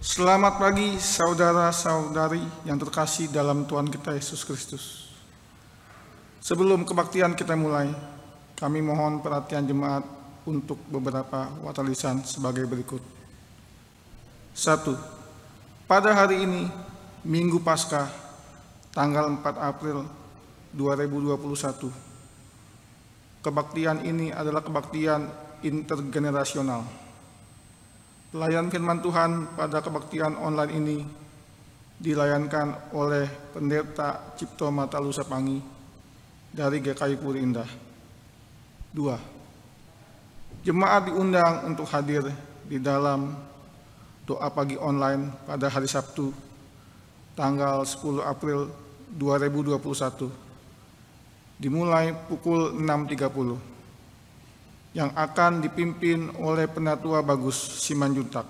Selamat pagi saudara-saudari yang terkasih dalam Tuhan kita Yesus Kristus. Sebelum kebaktian kita mulai, kami mohon perhatian jemaat untuk beberapa watalisan sebagai berikut. 1. Pada hari ini, Minggu Paskah, tanggal 4 April 2021, kebaktian ini adalah kebaktian intergenerasional. Pelayan firman Tuhan pada kebaktian online ini dilayankan oleh Pendeta Cipto Matalu Sapangi dari GKI Puri Indah. 2. Jemaat diundang untuk hadir di dalam doa pagi online pada hari Sabtu, tanggal 10 April 2021, dimulai pukul 6.30. Yang akan dipimpin oleh Penatua Bagus Simanjuntak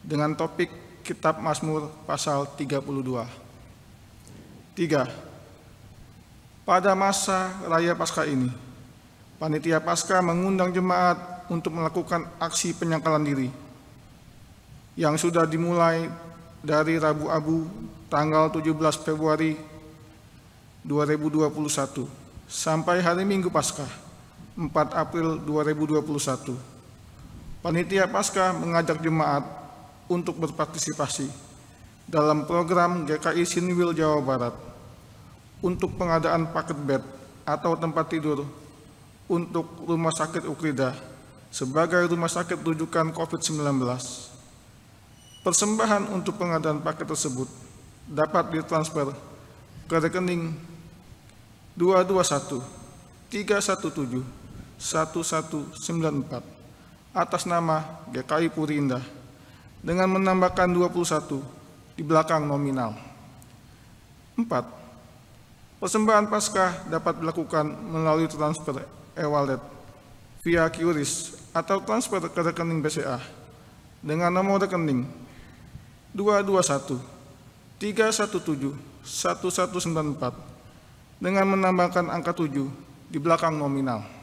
dengan topik Kitab Mazmur pasal 32. 3. Pada masa Raya Paskah ini, Panitia Paskah mengundang jemaat untuk melakukan aksi penyangkalan diri yang sudah dimulai dari Rabu Abu tanggal 17 Februari 2021 sampai hari Minggu Paskah 4 April 2021. Panitia Paskah mengajak jemaat untuk berpartisipasi dalam program GKI Sinwil Jawa Barat untuk pengadaan paket bed atau tempat tidur untuk Rumah Sakit Ukrida sebagai rumah sakit rujukan COVID-19. Persembahan untuk pengadaan paket tersebut dapat ditransfer ke rekening 221 317 1194 atas nama GKI Puri Indah dengan menambahkan 21 di belakang nominal. 4. Persembahan Paskah dapat dilakukan melalui transfer e-wallet via QRIS atau transfer ke rekening BCA dengan nomor rekening 221 317 1194 dengan menambahkan angka 7 di belakang nominal.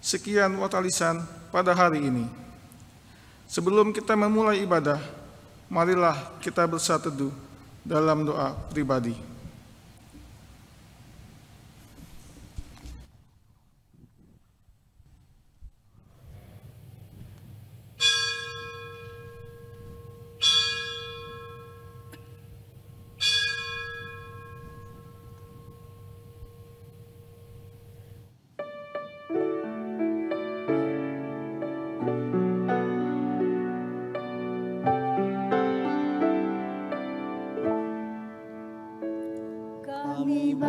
Sekian watalisan pada hari ini. Sebelum kita memulai ibadah, marilah kita bersatu teduh dalam doa pribadi. Hati yang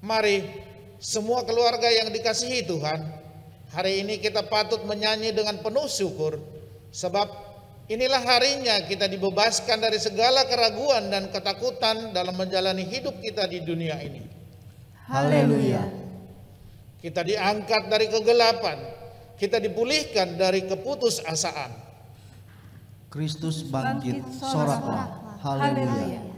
Mari semua keluarga yang dikasihi Tuhan, hari ini kita patut menyanyi dengan penuh syukur, sebab inilah harinya kita dibebaskan dari segala keraguan dan ketakutan dalam menjalani hidup kita di dunia ini. Haleluya. Kita diangkat dari kegelapan, kita dipulihkan dari keputusasaan. Kristus bangkit, soraklah. Haleluya.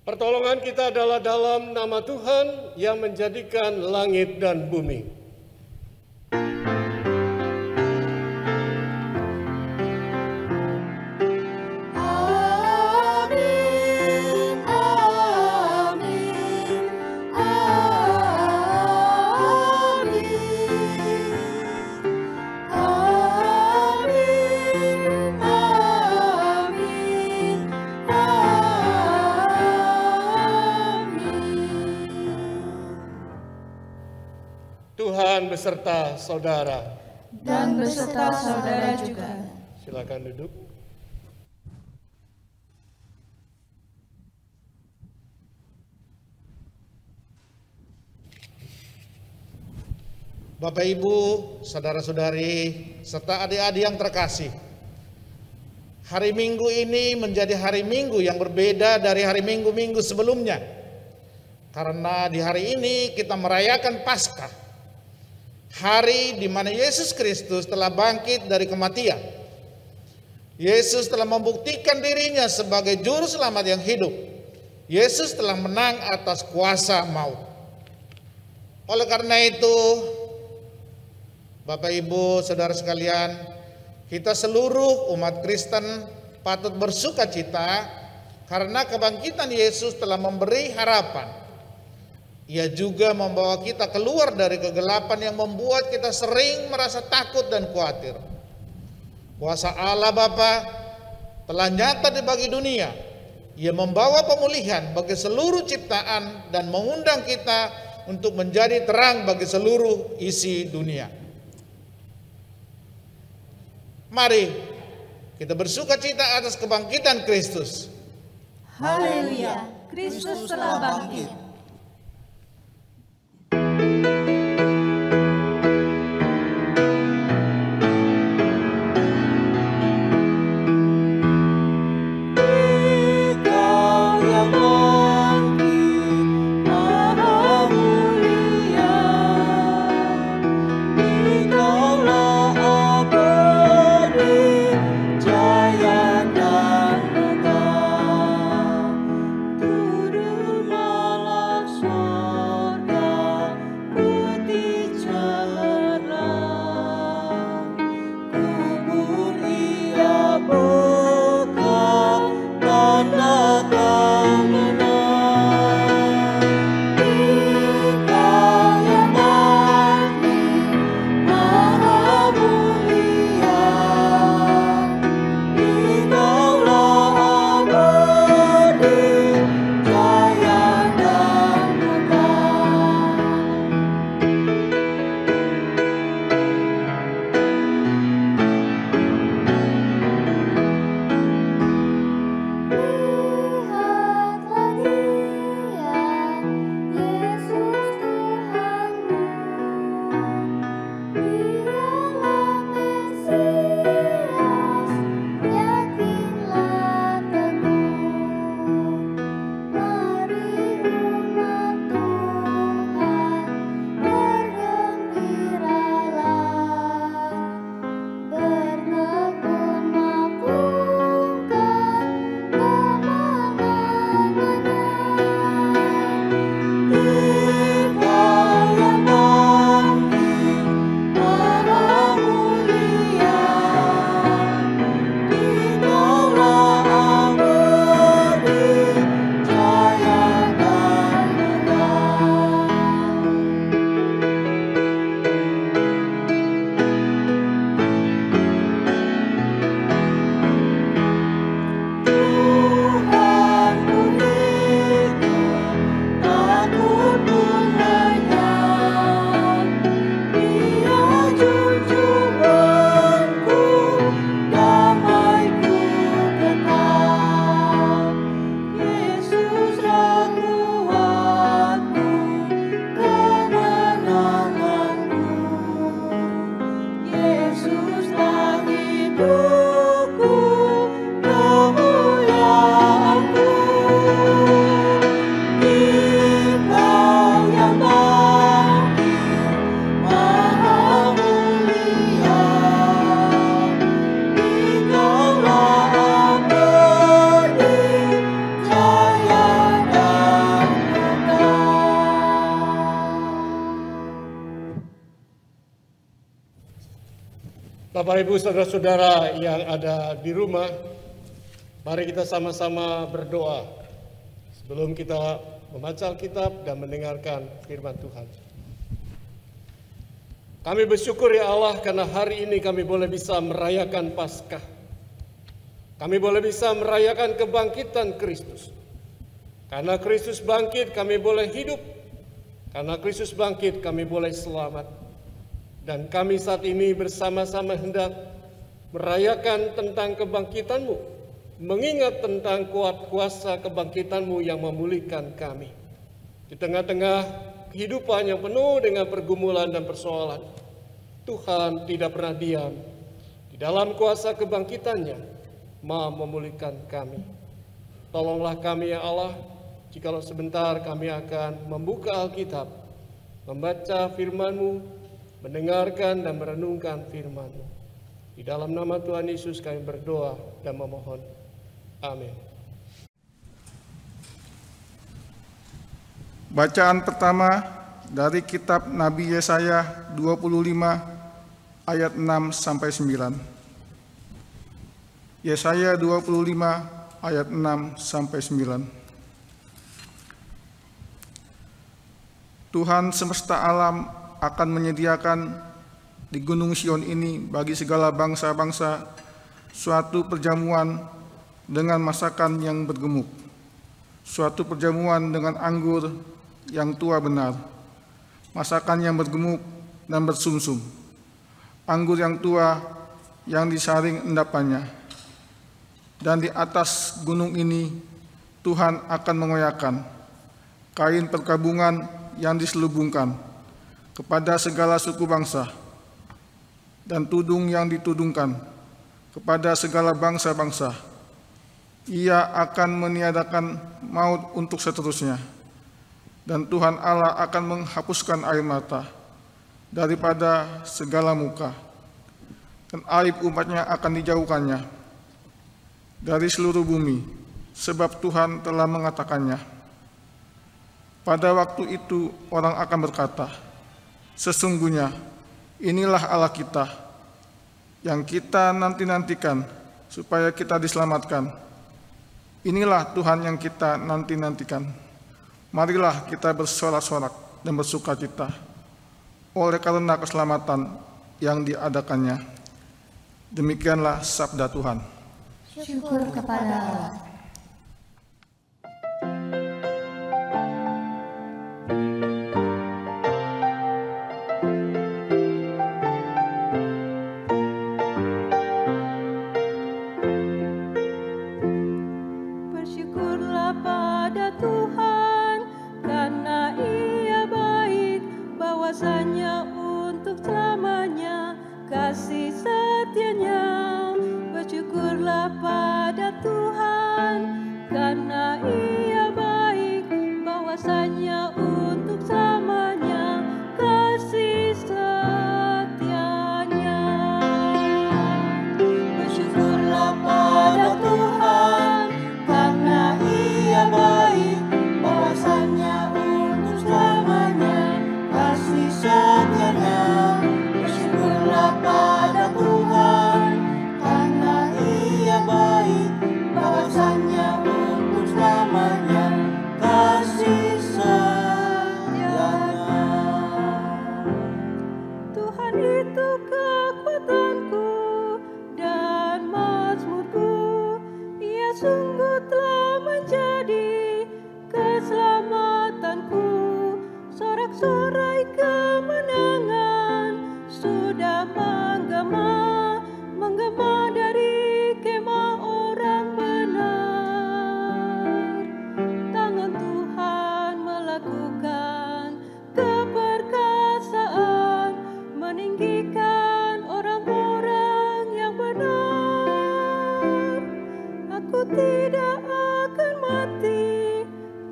Pertolongan kita adalah dalam nama Tuhan yang menjadikan langit dan bumi. Tuhan beserta saudara. Dan beserta saudara juga. Silakan duduk. Bapak Ibu, saudara-saudari, serta adik-adik yang terkasih. Hari Minggu ini menjadi hari Minggu yang berbeda dari hari Minggu-minggu sebelumnya. Karena di hari ini kita merayakan Paskah. Hari di mana Yesus Kristus telah bangkit dari kematian. Yesus telah membuktikan dirinya sebagai juru selamat yang hidup. Yesus telah menang atas kuasa maut. Oleh karena itu, Bapak Ibu, saudara sekalian, kita seluruh umat Kristen patut bersuka cita karena kebangkitan Yesus telah memberi harapan. Ia juga membawa kita keluar dari kegelapan yang membuat kita sering merasa takut dan khawatir. Kuasa Allah Bapa, telah nyata bagi dunia. Ia membawa pemulihan bagi seluruh ciptaan dan mengundang kita untuk menjadi terang bagi seluruh isi dunia. Mari kita bersukacita atas kebangkitan Kristus. Haleluya, Kristus telah bangkit. Bapak Ibu saudara-saudara yang ada di rumah, mari kita sama-sama berdoa sebelum kita membaca Alkitab dan mendengarkan firman Tuhan. Kami bersyukur ya Allah karena hari ini kami boleh bisa merayakan Paskah. Kami boleh bisa merayakan kebangkitan Kristus. Karena Kristus bangkit kami boleh hidup. Karena Kristus bangkit kami boleh selamat. Dan kami saat ini bersama-sama hendak merayakan tentang kebangkitan-Mu, mengingat tentang kuasa kebangkitan-Mu yang memulihkan kami. Di tengah-tengah kehidupan yang penuh dengan pergumulan dan persoalan, Tuhan tidak pernah diam. Di dalam kuasa kebangkitannya, Maha memulihkan kami. Tolonglah kami ya Allah, jikalau sebentar kami akan membuka Alkitab, membaca firman-Mu, mendengarkan dan merenungkan firman-Mu. Di dalam nama Tuhan Yesus kami berdoa dan memohon. Amin. Bacaan pertama dari kitab Nabi Yesaya 25 ayat 6 sampai 9. Yesaya 25 ayat 6 sampai 9. Tuhan semesta alam akan menyediakan di Gunung Sion ini bagi segala bangsa-bangsa suatu perjamuan dengan masakan yang bergemuk, suatu perjamuan dengan anggur yang tua benar, masakan yang bergemuk dan bersumsum, anggur yang tua yang disaring endapannya. Dan di atas gunung ini Tuhan akan mengoyakkan kain perkabungan yang diselubungkan kepada segala suku bangsa, dan tudung yang ditudungkan kepada segala bangsa-bangsa. Ia akan meniadakan maut untuk seterusnya, dan Tuhan Allah akan menghapuskan air mata daripada segala muka, dan aib umatnya akan dijauhkannya dari seluruh bumi, sebab Tuhan telah mengatakannya. Pada waktu itu orang akan berkata, sesungguhnya inilah Allah kita, yang kita nanti-nantikan supaya kita diselamatkan. Inilah Tuhan yang kita nanti-nantikan. Marilah kita bersorak-sorak dan bersukacita oleh karena keselamatan yang diadakannya. Demikianlah sabda Tuhan. Syukur kepada Allah. Bersyukurlah pada Tuhan, karena Ia baik, bahwasanya untuk selamanya kasih setianya. Bersyukurlah pada Tuhan, karena Ia baik, bahwasanya untuk selamanya kasih setianya. Bersyukurlah pada Tuhan, karena Ia baik, bahwasanya untuk selamanya kasih setianya. Bersyukurlah pada Tuhan, karena Ia baik, bahwasanya untuk selamanya kasih setianya. Tuhan itu kekuatanku dan mazmurku, Ia sungguh telah menjadi keselamatanku. Sorak-sorai kemenangan sudah menggema dari kemah orang benar. Tangan Tuhan melakukan keperkasaan, meninggikan orang-orang yang benar. Aku tidak akan mati,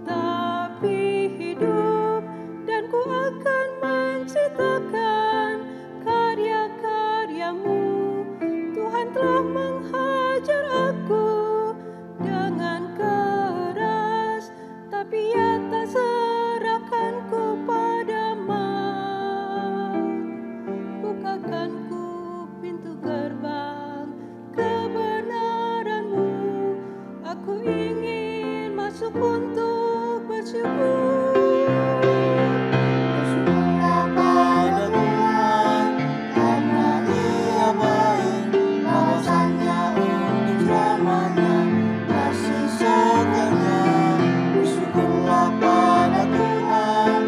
tapi hidup, dan ku akan menceritakan karya-karyamu. Tuhan telah menghajar aku dengan keras, tapi Ia tak serahkanku pada maut. Bukakan ku pintu gerbang kebenaran-Mu, aku ingin masuk untuk bersyukur. Bersyukurlah pada Tuhan, karena Ia baik, bahwasanya untuk selamanya kasih setianya. Bersyukurlah pada Tuhan,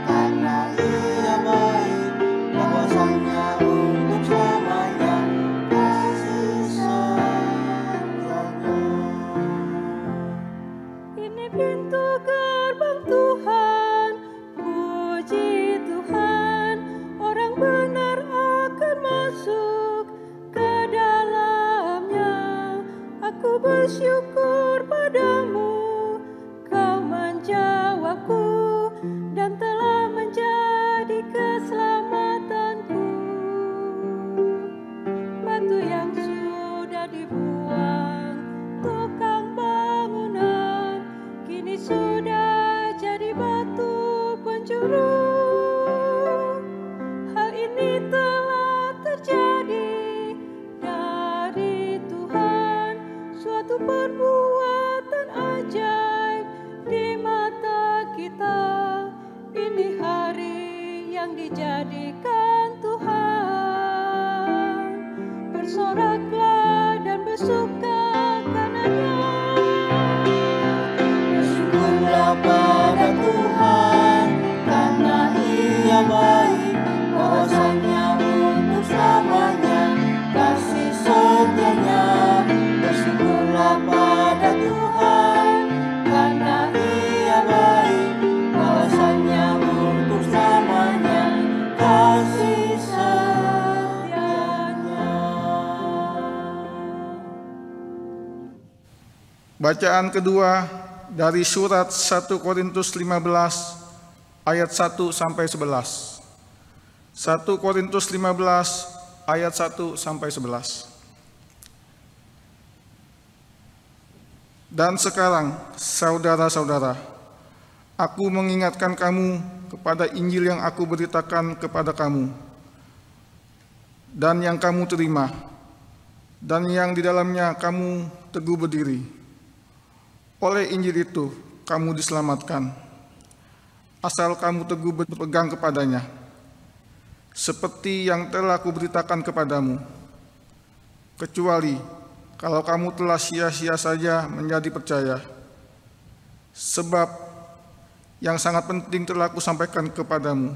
karena Ia baik, bahwasanya untuk selamanya kasih setianya. Ini pintu gerbang Tuhan, puji Tuhan, orang benar akan masuk ke dalamnya. Aku bersyukur padamu, Kau menjawabku dan telah menjadi keselamatanku. Batu yang sudah dibuang tukang bangunan, kini sudah jadi batu penjuru. Hal ini telah terjadi dari Tuhan, suatu perbuatan ajaib di mata kita. Ini hari yang dijadikan Tuhan. Bersoraklah dan bersuka karenanya. Bacaan kedua dari surat 1 Korintus 15 ayat 1 sampai 11. 1 Korintus 15 ayat 1 sampai 11. Dan sekarang, saudara-saudara, aku mengingatkan kamu kepada Injil yang aku beritakan kepada kamu, dan yang kamu terima, dan yang di dalamnya kamu teguh berdiri. Oleh Injil itu, kamu diselamatkan, asal kamu teguh berpegang kepadanya, seperti yang telah kuberitakan kepadamu, kecuali kalau kamu telah sia-sia saja menjadi percaya. Sebab yang sangat penting telah kusampaikan kepadamu,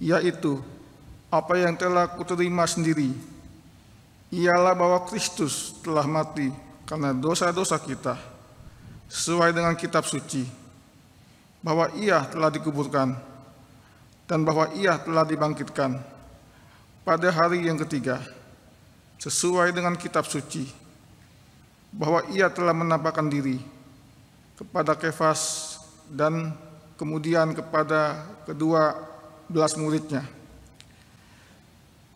yaitu apa yang telah kuterima sendiri, ialah bahwa Kristus telah mati karena dosa-dosa kita, sesuai dengan kitab suci, bahwa Ia telah dikuburkan, dan bahwa Ia telah dibangkitkan pada hari yang ketiga, sesuai dengan kitab suci, bahwa Ia telah menampakkan diri kepada Kefas dan kemudian kepada kedua belas muridnya.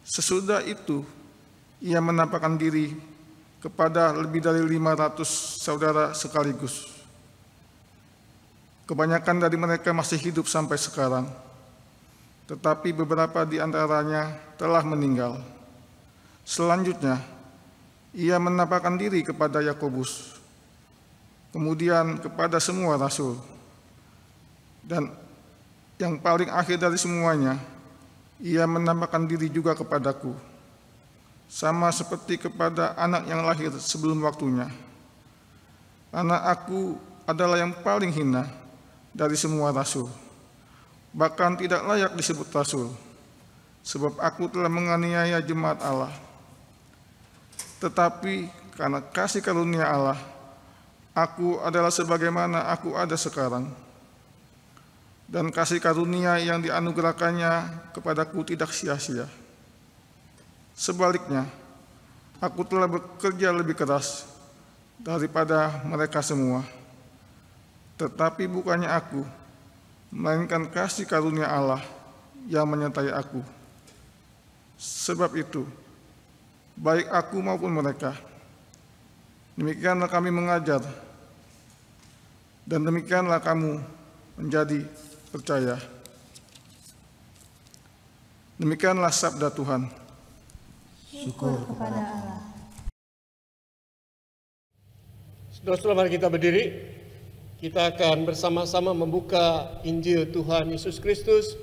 Sesudah itu, Ia menampakkan diri kepada lebih dari 500 saudara sekaligus. Kebanyakan dari mereka masih hidup sampai sekarang, tetapi beberapa di antaranya telah meninggal. Selanjutnya, Ia menampakkan diri kepada Yakobus, kemudian kepada semua rasul, dan yang paling akhir dari semuanya, Ia menampakkan diri juga kepadaku, sama seperti kepada anak yang lahir sebelum waktunya. Karena aku adalah yang paling hina dari semua rasul, bahkan tidak layak disebut rasul, sebab aku telah menganiaya jemaat Allah. Tetapi karena kasih karunia Allah, aku adalah sebagaimana aku ada sekarang. Dan kasih karunia yang dianugerahkannya kepadaku tidak sia-sia. Sebaliknya, aku telah bekerja lebih keras daripada mereka semua. Tetapi bukannya aku, melainkan kasih karunia Allah yang menyertai aku. Sebab itu, baik aku maupun mereka, demikianlah kami mengajar, dan demikianlah kamu menjadi percaya. Demikianlah sabda Tuhan. Syukur kepada Allah. Saudara-saudara, mari kita berdiri. Kita akan bersama-sama membuka Injil Tuhan Yesus Kristus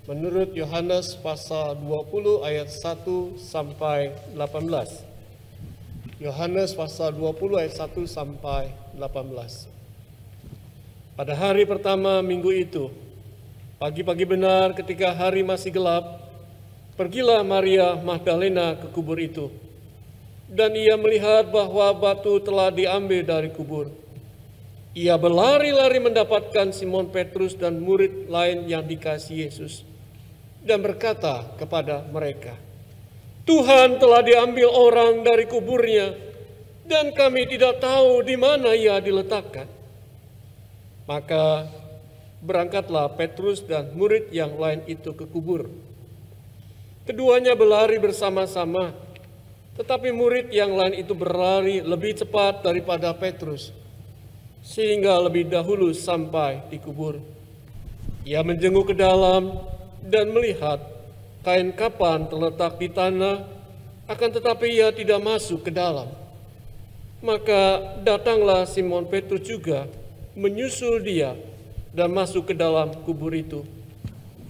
menurut Yohanes pasal 20 ayat 1 sampai 18. Yohanes pasal 20 ayat 1 sampai 18. Pada hari pertama minggu itu, pagi-pagi benar ketika hari masih gelap, pergilah Maria Magdalena ke kubur itu. Dan ia melihat bahwa batu telah diambil dari kubur. Ia berlari-lari mendapatkan Simon Petrus dan murid lain yang dikasihi Yesus, dan berkata kepada mereka, "Tuhan telah diambil orang dari kuburnya, dan kami tidak tahu di mana Ia diletakkan." Maka berangkatlah Petrus dan murid yang lain itu ke kubur. Keduanya berlari bersama-sama, tetapi murid yang lain itu berlari lebih cepat daripada Petrus, sehingga lebih dahulu sampai di kubur. Ia menjenguk ke dalam dan melihat kain kapan terletak di tanah, akan tetapi ia tidak masuk ke dalam. Maka datanglah Simon Petrus juga, menyusul dia dan masuk ke dalam kubur itu.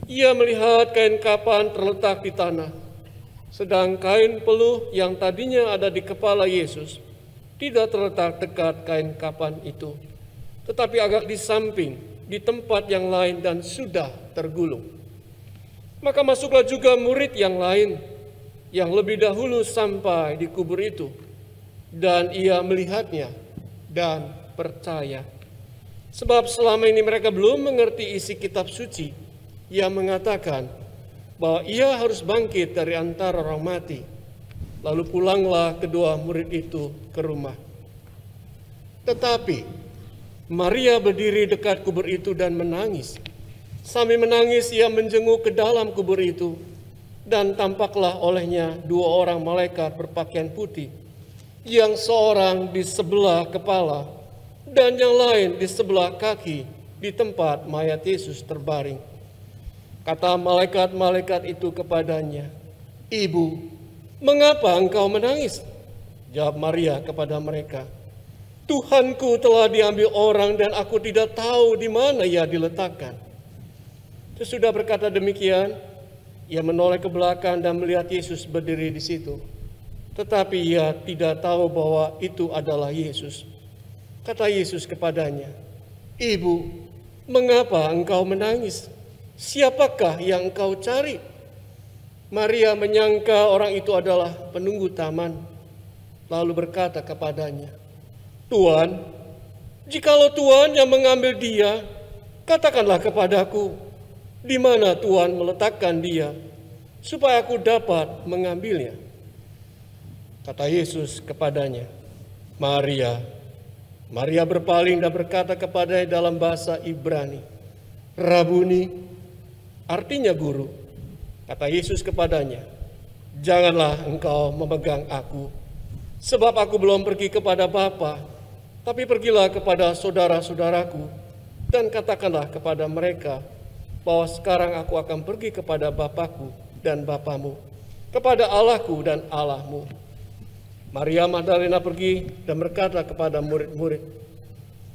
Ia melihat kain kapan terletak di tanah, sedang kain peluh yang tadinya ada di kepala Yesus tidak terletak dekat kain kapan itu, tetapi agak di samping, di tempat yang lain dan sudah tergulung. Maka masuklah juga murid yang lain yang lebih dahulu sampai di kubur itu, dan ia melihatnya dan percaya. Sebab selama ini mereka belum mengerti isi kitab suci yang mengatakan bahwa ia harus bangkit dari antara orang mati. Lalu pulanglah kedua murid itu ke rumah. Tetapi Maria berdiri dekat kubur itu dan menangis. Sambil menangis ia menjenguk ke dalam kubur itu, dan tampaklah olehnya 2 orang malaikat berpakaian putih, yang seorang di sebelah kepala dan yang lain di sebelah kaki di tempat mayat Yesus terbaring. Kata malaikat-malaikat itu kepadanya, "Ibu, mengapa engkau menangis?" Jawab Maria kepada mereka, "Tuhanku telah diambil orang dan aku tidak tahu di mana ia diletakkan." Sesudah berkata demikian, ia menoleh ke belakang dan melihat Yesus berdiri di situ. Tetapi ia tidak tahu bahwa itu adalah Yesus. Kata Yesus kepadanya, "Ibu, mengapa engkau menangis? Siapakah yang engkau cari?" Maria menyangka orang itu adalah penunggu taman, lalu berkata kepadanya, "Tuan, jikalau Tuan yang mengambil dia, katakanlah kepadaku, di mana Tuan meletakkan dia, supaya aku dapat mengambilnya." Kata Yesus kepadanya, "Maria." Maria berpaling dan berkata kepadanya dalam bahasa Ibrani, "Rabuni," artinya guru. Kata Yesus kepadanya, "Janganlah engkau memegang aku, sebab aku belum pergi kepada Bapa, tapi pergilah kepada saudara-saudaraku, dan katakanlah kepada mereka bahwa sekarang aku akan pergi kepada Bapakku dan Bapamu, kepada Allahku dan Allahmu." Maria Magdalena pergi dan berkata kepada murid-murid,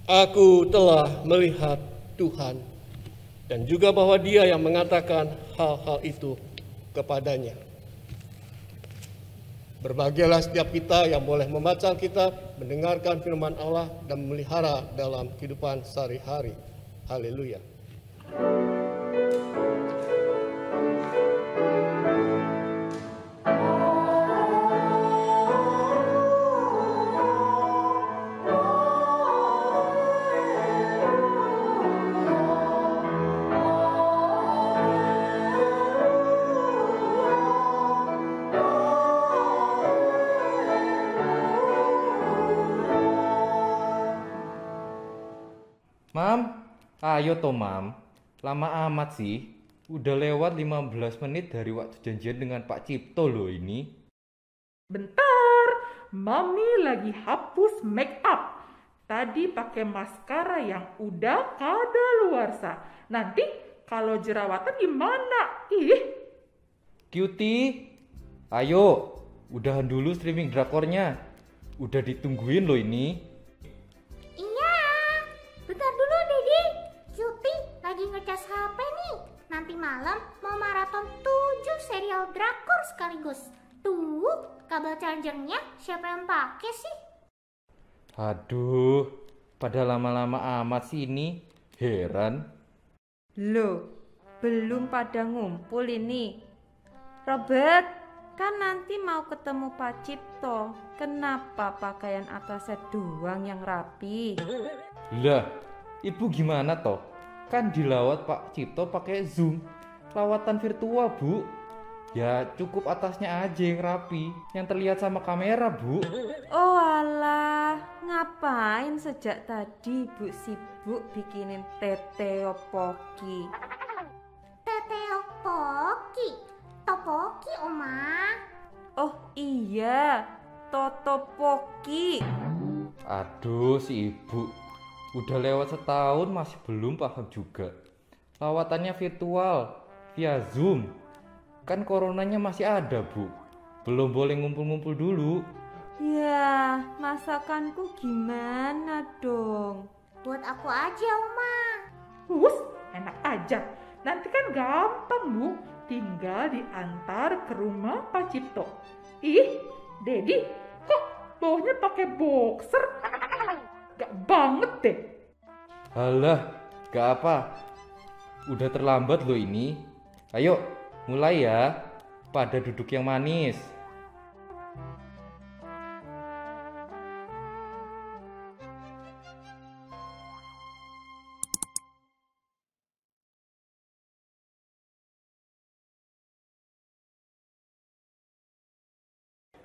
"Aku telah melihat Tuhan," dan juga bahwa Dia yang mengatakan hal-hal itu kepadanya. Berbahagialah setiap kita yang boleh membaca Alkitab, mendengarkan firman Allah, dan memelihara dalam kehidupan sehari-hari. Haleluya. Mam, ayo toh mam. Lama amat sih. Udah lewat 15 menit dari waktu janjian dengan Pak Cipto loh ini. Bentar, Mami lagi hapus make up. Tadi pakai maskara yang udah kadaluarsa. Nanti kalau jerawatan gimana? Ih. Cutie, ayo. Udahan dulu streaming drakornya. Udah ditungguin loh ini. Bentar dulu, Dedi. Cuti lagi ngecas HP nih. Nanti malam mau maraton 7 serial drakor sekaligus. Tuh, kabel chargernya siapa yang pakai sih? Aduh, pada lama-lama amat sih ini. Heran. Loh, belum pada ngumpul ini. Robert, kan nanti mau ketemu Pak Cipto. Kenapa pakaian atasnya doang yang rapi? Lah, ibu gimana toh? Kan dilawat Pak Cipto pakai Zoom. Lawatan virtual, Bu. Ya cukup atasnya aja yang rapi, yang terlihat sama kamera, Bu. Oh alah, ngapain sejak tadi Ibu sibuk bikinin teteopoki? Teteopoki? Topoki, Oma. Oh iya, totopoki. Aduh, si ibu. Udah lewat setahun masih belum paham juga. Lawatannya virtual, via Zoom. Kan coronanya masih ada, Bu. Belum boleh ngumpul-ngumpul dulu. Ya, masakanku gimana dong? Buat aku aja, Oma. Enak aja. Nanti kan gampang, Bu. Tinggal diantar ke rumah Pak Cipto. Ih, Dedi, kok bawahnya pakai boxer? Gak banget deh. Halah, gak apa. Udah terlambat loh ini. Ayo, mulai ya. Pada duduk yang manis.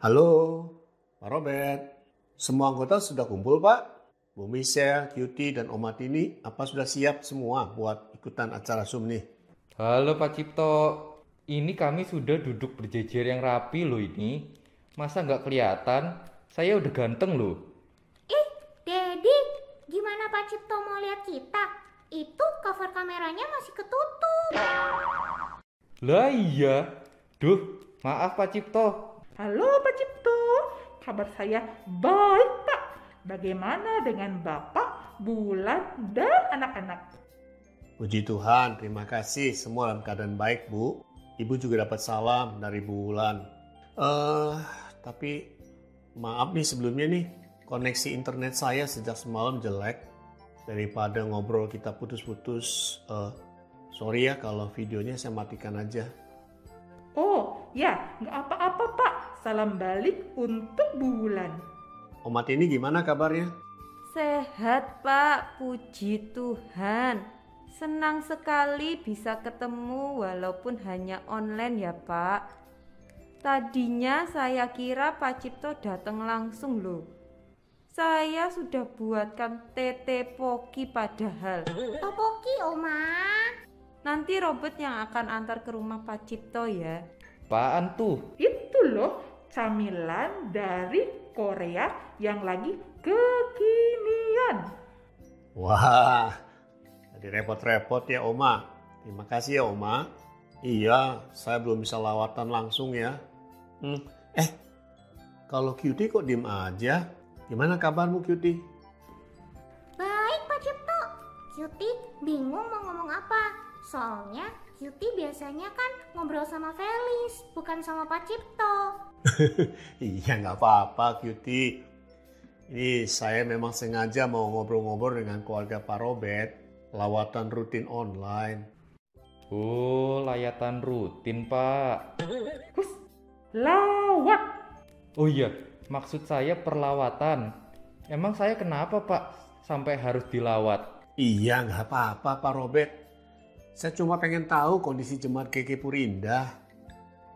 Halo, Pak Robert. Semua anggota sudah kumpul, Pak? Bu Michelle, Cutie, dan Oma Tini, apa sudah siap semua buat ikutan acara Zoom nih? Halo Pak Cipto, ini kami sudah duduk berjejer yang rapi loh ini. Masa nggak kelihatan? Saya udah ganteng loh. Ih, Dedi, gimana Pak Cipto mau lihat kita? Itu cover kameranya masih ketutup. Lah iya. Duh, maaf Pak Cipto. Halo Pak Cipto, kabar saya baik Pak. Bagaimana dengan Bapak, Bulan, dan anak-anak? Puji Tuhan, terima kasih. Semua dalam keadaan baik, Bu. Ibu juga dapat salam dari Bulan. Tapi maaf nih sebelumnya nih, koneksi internet saya sejak semalam jelek. Daripada ngobrol kita putus-putus, sorry ya kalau videonya saya matikan aja. Oh ya, nggak apa-apa Pak. Salam balik untuk Bulan. Oma Tini gimana kabarnya? Sehat Pak, puji Tuhan. Senang sekali bisa ketemu walaupun hanya online ya Pak. Tadinya saya kira Pak Cipto datang langsung loh. Saya sudah buatkan tete poki padahal. Topoki, Oma. Nanti Robert yang akan antar ke rumah Pak Cipto ya. Apaan tuh? Itu loh camilan dari Korea yang lagi kekinian. Wah, jadi repot-repot ya Oma. Terima kasih ya Oma. Iya, saya belum bisa lawatan langsung ya. Kalau Cutie kok diem aja? Gimana kabarmu Cutie? Baik Pak Cipto. Cutie bingung mau ngomong apa. Soalnya Cutie biasanya kan ngobrol sama Felis, bukan sama Pak Cipto. Iya nggak apa-apa Cutie. Ini saya memang sengaja mau ngobrol-ngobrol dengan keluarga Pak Robert. Lawatan rutin online. Oh, layatan rutin Pak. Lawat. Oh iya, maksud saya perlawatan. Emang saya kenapa Pak sampai harus dilawat? Iya nggak apa-apa Pak Robert. Saya cuma pengen tahu kondisi jemaat GG Puri Indah.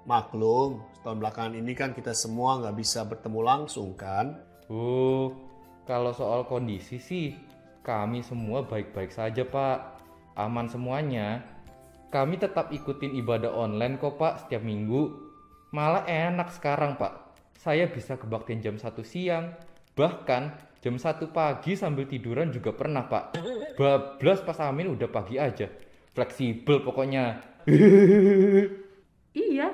Maklum, setahun belakangan ini kan kita semua nggak bisa bertemu langsung kan? Oh, kalau soal kondisi sih, kami semua baik-baik saja Pak. Aman semuanya. Kami tetap ikutin ibadah online kok Pak setiap minggu. Malah enak sekarang Pak. Saya bisa kebaktian jam 1 siang. Bahkan jam 1 pagi sambil tiduran juga pernah Pak. Bablas pas Amin udah pagi aja. Fleksibel pokoknya. Iya,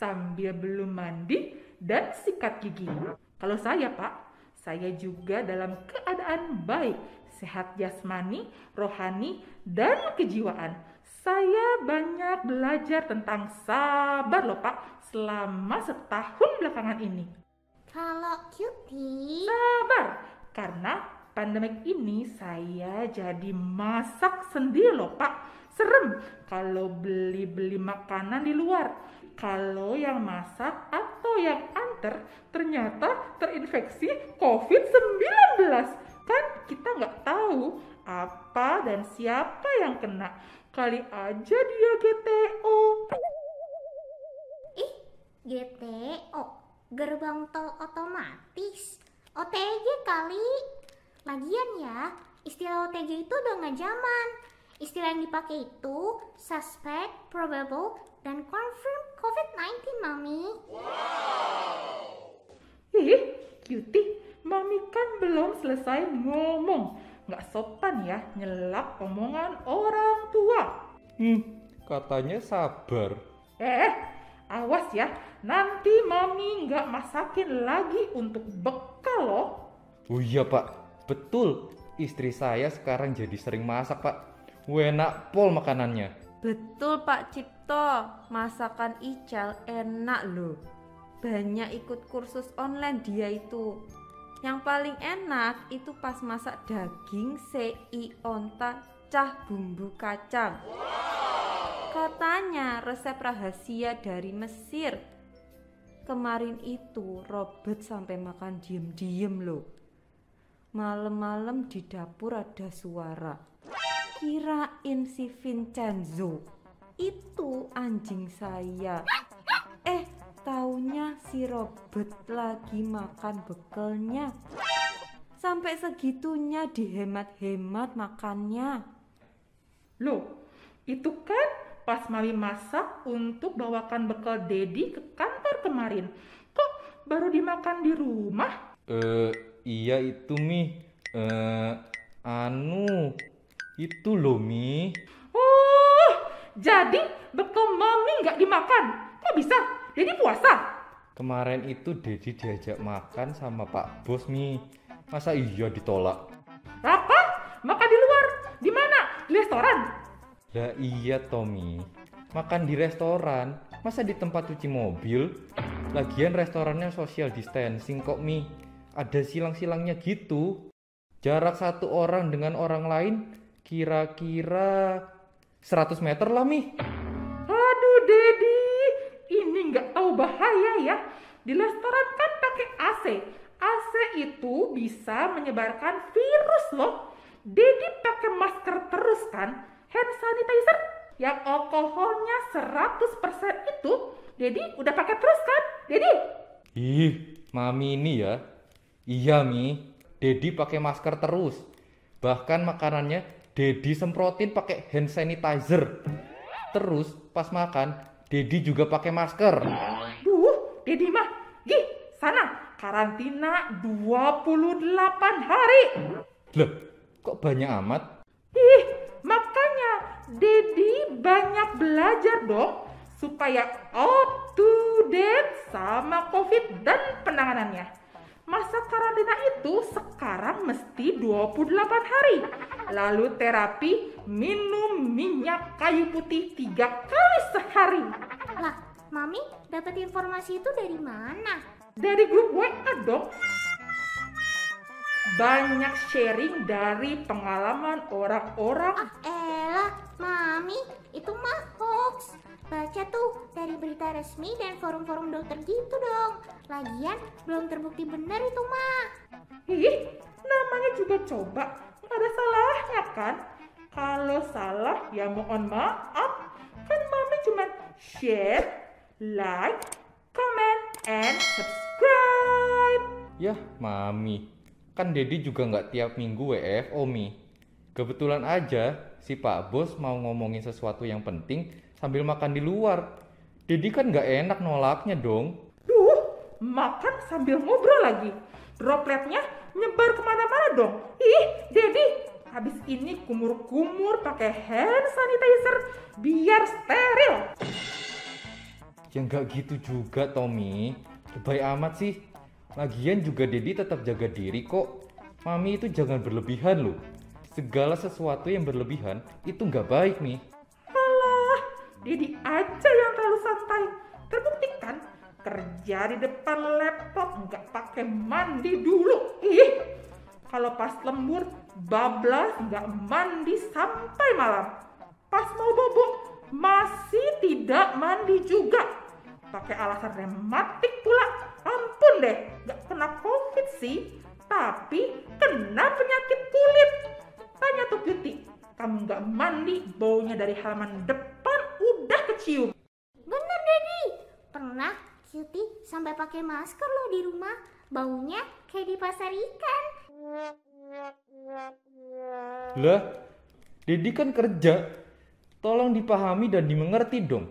sambil belum mandi dan sikat gigi. Kalau saya Pak, saya juga dalam keadaan baik, sehat jasmani, rohani, dan kejiwaan. Saya banyak belajar tentang sabar loh Pak, selama setahun belakangan ini. Kalau Cutie, Sabar, karena pandemik ini saya jadi masak sendiri loh Pak. Serem kalau beli-beli makanan di luar. Kalau yang masak atau yang antar ternyata terinfeksi COVID-19. Kan kita nggak tahu apa dan siapa yang kena. Kali aja dia GTO. GTO, gerbang tol otomatis. OTG kali. Lagian ya, istilah OTG itu udah nggak zaman. Istilah yang dipakai itu suspect, probable, dan confirm COVID-19, Mami. Ih, Cutie, Mami kan belum selesai ngomong. Nggak sopan ya nyelak omongan orang tua. Katanya sabar. Awas ya, nanti Mami nggak masakin lagi untuk bekal loh. Oh iya Pak, betul. Istri saya sekarang jadi sering masak Pak. Enak pol makanannya. Betul Pak Cipto, masakan Ical enak loh. Banyak ikut kursus online dia itu. Yang paling enak itu pas masak daging sei onta cah bumbu kacang. Katanya resep rahasia dari Mesir. Kemarin itu Robert sampai makan diem-diem loh. Malam-malam di dapur ada suara. Kirain si Vincenzo. Itu anjing saya. Taunya si Robert lagi makan bekelnya. sampai segitunya dihemat-hemat makannya. Loh, itu kan pas Mami masak untuk bawakan bekal Dedi ke kantor kemarin. Kok baru dimakan di rumah? Iya itu Mi. Itu loh Mi. Oh, jadi bekal Mami nggak dimakan? Kok bisa? Dedi puasa? Kemarin itu Dedi diajak makan sama Pak Bos Mi. Masa iya ditolak? Apa? Makan di luar? Di mana? Di restoran? Lah iya Tommy, makan di restoran, masa di tempat cuci mobil? Lagian restorannya social distancing kok Mi, ada silang-silangnya gitu. Jarak satu orang dengan orang lain kira-kira 100 meter lah Mi. Aduh Dedi, ini nggak tahu bahaya ya. Di restoran kan pakai AC. AC itu bisa menyebarkan virus loh. Dedi pakai masker terus kan? Hand sanitizer yang alkoholnya 100% itu Dedi udah pakai terus kan? Dedi? Ih, Mami ini ya. Iya Mi, Dedi pakai masker terus. Bahkan makanannya Dedi semprotin pakai hand sanitizer. Terus pas makan, Dedi juga pakai masker. Duh, Dedi mah, sana karantina 28 hari. Lah, kok banyak amat? Makanya Dedi banyak belajar dong supaya up to date sama COVID dan penanganannya. Masa karantina itu sekarang mesti 28 hari. Lalu terapi minum minyak kayu putih 3 kali sehari. Lah, Mami dapat informasi itu dari mana? Dari grup WA dong. Banyak sharing dari pengalaman orang-orang. Elah, Mami, itu mah hoax. Baca tuh dari berita resmi dan forum-forum dokter gitu dong. Lagian belum terbukti benar itu mah. Namanya juga coba. Nggak ada salahnya kan? Kalau salah ya mohon maaf. Kan Mami cuma share, like, comment, and subscribe. Yah, Mami. Kan Dedi juga nggak tiap minggu WFO Mi. Kebetulan aja si Pak Bos mau ngomongin sesuatu yang penting sambil makan di luar. Dedi kan nggak enak nolaknya dong. Makan sambil ngobrol lagi. Dropletnya nyebar kemana-mana dong. Dedi, habis ini kumur-kumur pakai hand sanitizer biar steril. Ya nggak gitu juga Tommy. Lebay amat sih. Lagian juga Dedi tetap jaga diri kok. Mami itu jangan berlebihan loh. Segala sesuatu yang berlebihan itu nggak baik nih. Alah, Dedi aja yang terlalu santai. Terbukti kan kerja di depan laptop nggak pakai mandi dulu. Kalau pas lembur bablas nggak mandi sampai malam. Pas mau bobo masih tidak mandi juga. Pakai alasan rematik pula. Ampun deh, gak kena COVID sih, tapi kena penyakit kulit. Tanya tuh Cuti, kamu gak mandi, baunya dari halaman depan udah kecium. Bener Dedi, pernah Cuti sampai pakai masker loh di rumah, baunya kayak di pasar ikan. Lah, Dedi kan kerja, tolong dipahami dan dimengerti dong.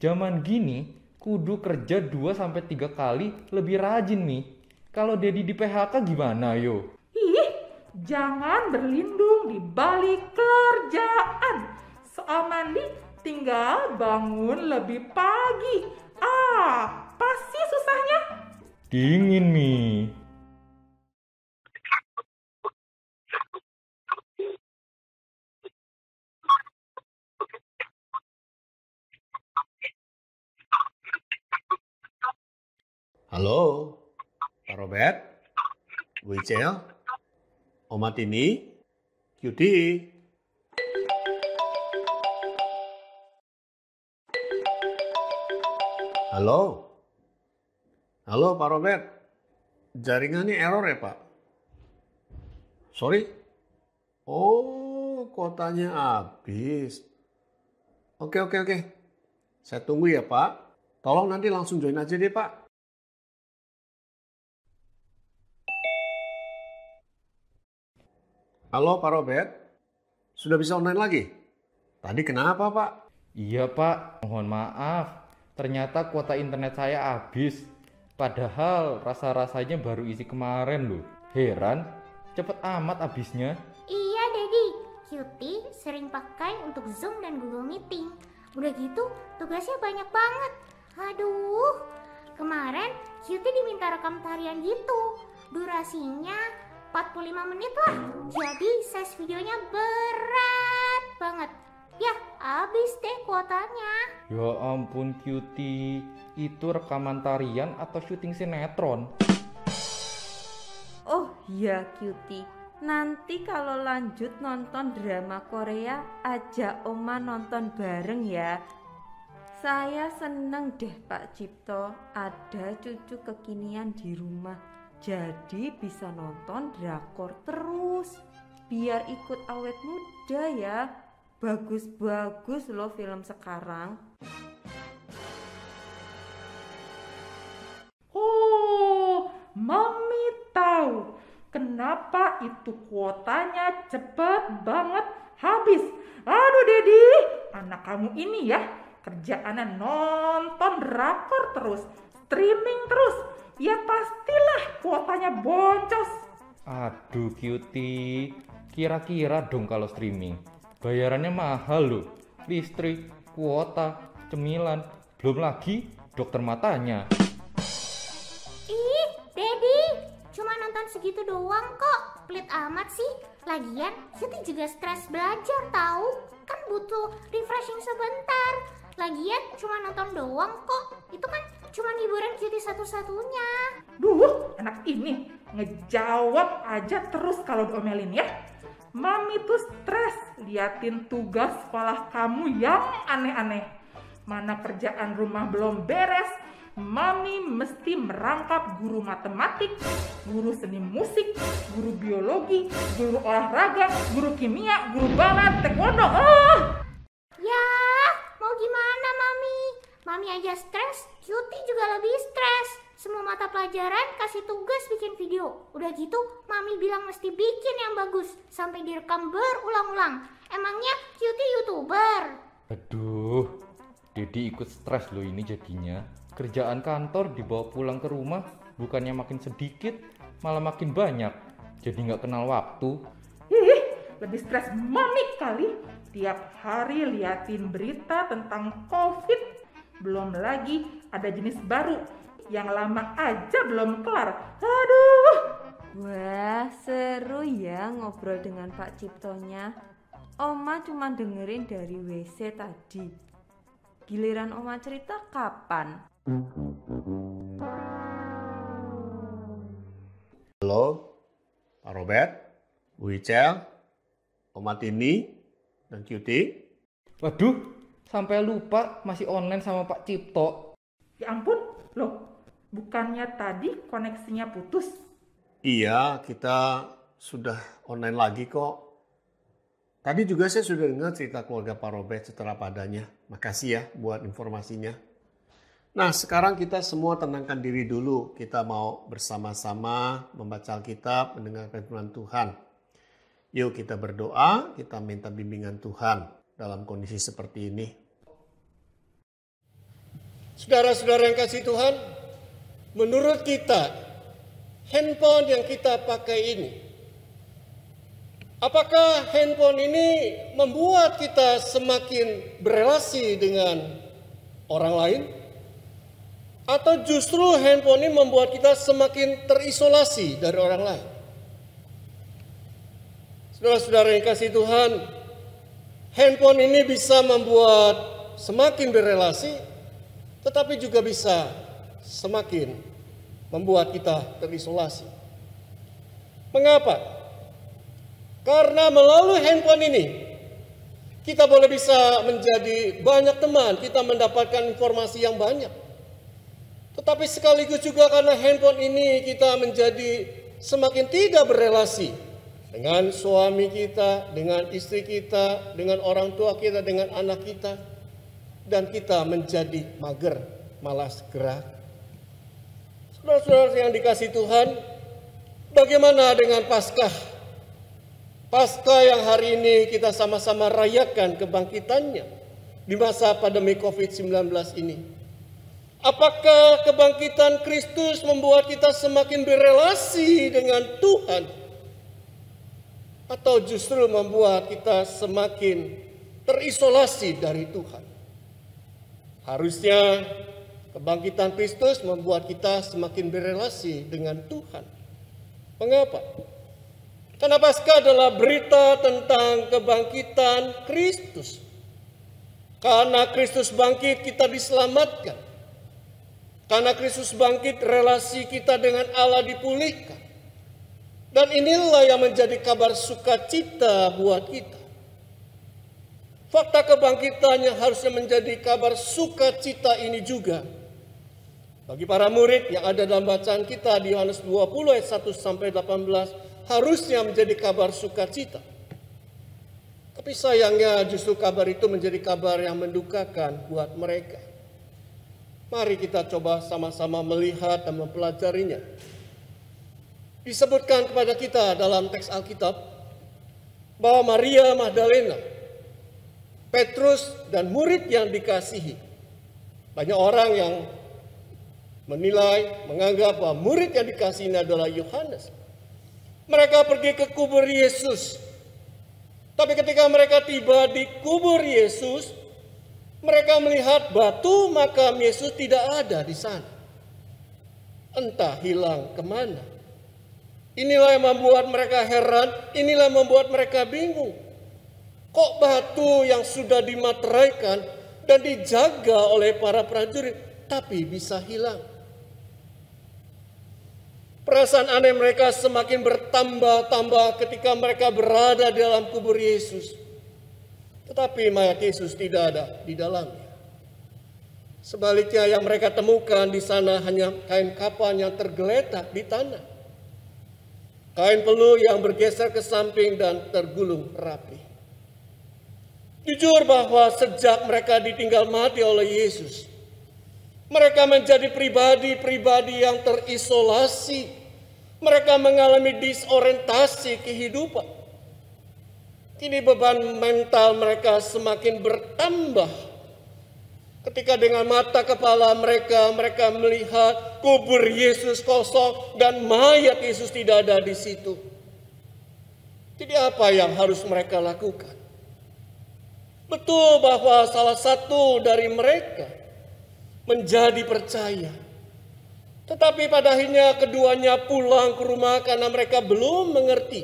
Zaman gini, kudu kerja 2-3 kali lebih rajin nih. Kalau Dedi di PHK gimana yo? Jangan berlindung di balik kerjaan. Soal mandi tinggal bangun lebih pagi. Apa sih susahnya? Dingin Mi. Halo, Pak Robert, Bu Icel, Oma Tini, Cuti. Halo, Pak Robert, jaringannya error ya Pak? Sorry? Oh, kotanya habis. Oke. Saya tunggu ya Pak. Tolong nanti langsung join aja deh Pak. Halo Pak Robert, sudah bisa online lagi? Tadi kenapa Pak? Iya Pak, mohon maaf. Ternyata kuota internet saya habis. Padahal rasa-rasanya baru isi kemarin loh. Heran, cepet amat habisnya. Iya, Dedi. Cutie sering pakai untuk Zoom dan Google Meeting. Udah gitu, tugasnya banyak banget. Aduh, kemarin Cutie diminta rekam tarian gitu. Durasinya 45 menit lah. Jadi size videonya berat banget. Ya, habis deh kuotanya. Ya ampun Cutie, itu rekaman tarian atau syuting sinetron? Oh iya Cutie, nanti kalau lanjut nonton drama Korea, ajak Oma nonton bareng ya. Saya seneng deh Pak Cipto, ada cucu kekinian di rumah. Jadi bisa nonton drakor terus, biar ikut awet muda ya. Bagus-bagus loh film sekarang. Oh, Mami tahu kenapa itu kuotanya cepet banget habis. Aduh Dedi, anak kamu ini ya kerjaannya nonton drakor terus, streaming terus. Ya pastilah kuotanya boncos. Aduh Cutie, kira-kira dong kalau streaming. Bayarannya mahal loh, listrik, kuota, cemilan, belum lagi dokter matanya. Ih, Dedi, cuma nonton segitu doang kok. Pelit amat sih. Lagian, Cutie juga stres belajar tahu. Kan butuh refreshing sebentar. Lagian, cuma nonton doang kok. Itu kan cuma hiburan Cutie satu-satunya. Duh, anak ini ngejawab aja terus kalau diomelin ya. Mami tuh stres liatin tugas sekolah kamu yang aneh-aneh. Mana kerjaan rumah belum beres, Mami mesti merangkap guru matematik, guru seni musik, guru biologi, guru olahraga, guru kimia, guru balet, taekwondo. Ya, mau gimana Mami? Mami aja stres, Cutie juga lebih stres. Semua mata pelajaran kasih tugas bikin video. Udah gitu, Mami bilang mesti bikin yang bagus sampai direkam berulang-ulang. Emangnya Cutie YouTuber? Aduh, Dedi ikut stres loh ini jadinya. Kerjaan kantor dibawa pulang ke rumah, bukannya makin sedikit, malah makin banyak. Jadi nggak kenal waktu. Lebih stres Mami kali. Tiap hari liatin berita tentang COVID. Belum lagi ada jenis baru yang lama aja belum kelar. Aduh. Wah, seru ya ngobrol dengan Pak Ciptonya. Oma cuma dengerin dari WC tadi. Giliran Oma cerita kapan? Halo, Pak Robert, Bu Icel, Oma Tini, dan Cutie. Waduh, sampai lupa masih online sama Pak Cipto. Ya ampun, loh. Bukannya tadi koneksinya putus? Iya, kita sudah online lagi kok. Tadi juga saya sudah dengar cerita keluarga Pak Robert setelah padanya. Makasih ya buat informasinya. Nah, sekarang kita semua tenangkan diri dulu. Kita mau bersama-sama membaca Alkitab, mendengarkan firman Tuhan. Yuk kita berdoa, kita minta bimbingan Tuhan dalam kondisi seperti ini. Saudara-saudara yang kasih Tuhan, menurut kita, handphone yang kita pakai ini, apakah handphone ini membuat kita semakin berelasi dengan orang lain? Atau justru handphone ini membuat kita semakin terisolasi dari orang lain? Saudara-saudara yang kasih Tuhan, handphone ini bisa membuat semakin berelasi, tetapi juga bisa semakin membuat kita terisolasi. Mengapa? Karena melalui handphone ini kita boleh bisa menjadi banyak teman, kita mendapatkan informasi yang banyak. Tetapi sekaligus juga karena handphone ini kita menjadi semakin tidak berelasi dengan suami kita, dengan istri kita, dengan orang tua kita, dengan anak kita, dan kita menjadi mager, malas gerak. Saudara-saudara yang dikasih Tuhan, bagaimana dengan Paskah? Paskah yang hari ini kita sama-sama rayakan kebangkitannya di masa pandemi COVID-19 ini. Apakah kebangkitan Kristus membuat kita semakin berelasi dengan Tuhan? Atau justru membuat kita semakin terisolasi dari Tuhan? Harusnya kebangkitan Kristus membuat kita semakin berelasi dengan Tuhan. Mengapa? Karena Paskah adalah berita tentang kebangkitan Kristus. Karena Kristus bangkit, kita diselamatkan. Karena Kristus bangkit, relasi kita dengan Allah dipulihkan. Dan inilah yang menjadi kabar sukacita buat kita. Fakta kebangkitannya harusnya menjadi kabar sukacita ini juga bagi para murid yang ada dalam bacaan kita di Yohanes 20 ayat 1 sampai 18, harusnya menjadi kabar sukacita. Tapi sayangnya justru kabar itu menjadi kabar yang mendukakan buat mereka. Mari kita coba sama-sama melihat dan mempelajarinya. Disebutkan kepada kita dalam teks Alkitab bahwa Maria Magdalena, Petrus, dan murid yang dikasihi. Banyak orang yang menilai, menganggap bahwa murid yang dikasihi ini adalah Yohanes. Mereka pergi ke kubur Yesus. Tapi ketika mereka tiba di kubur Yesus, mereka melihat batu makam Yesus tidak ada di sana. Entah hilang kemana. Inilah yang membuat mereka heran, inilah yang membuat mereka bingung. Kok batu yang sudah dimateraikan dan dijaga oleh para prajurit, tapi bisa hilang? Perasaan aneh mereka semakin bertambah-tambah ketika mereka berada di dalam kubur Yesus. Tetapi mayat Yesus tidak ada di dalamnya. Sebaliknya yang mereka temukan di sana hanya kain kafan yang tergeletak di tanah. Kain peluh yang bergeser ke samping dan tergulung rapi. Jujur bahwa sejak mereka ditinggal mati oleh Yesus, mereka menjadi pribadi-pribadi yang terisolasi. Mereka mengalami disorientasi kehidupan. Kini beban mental mereka semakin bertambah. Ketika dengan mata kepala mereka melihat kubur Yesus kosong dan mayat Yesus tidak ada di situ. Jadi apa yang harus mereka lakukan? Betul bahwa salah satu dari mereka menjadi percaya. Tetapi pada akhirnya keduanya pulang ke rumah karena mereka belum mengerti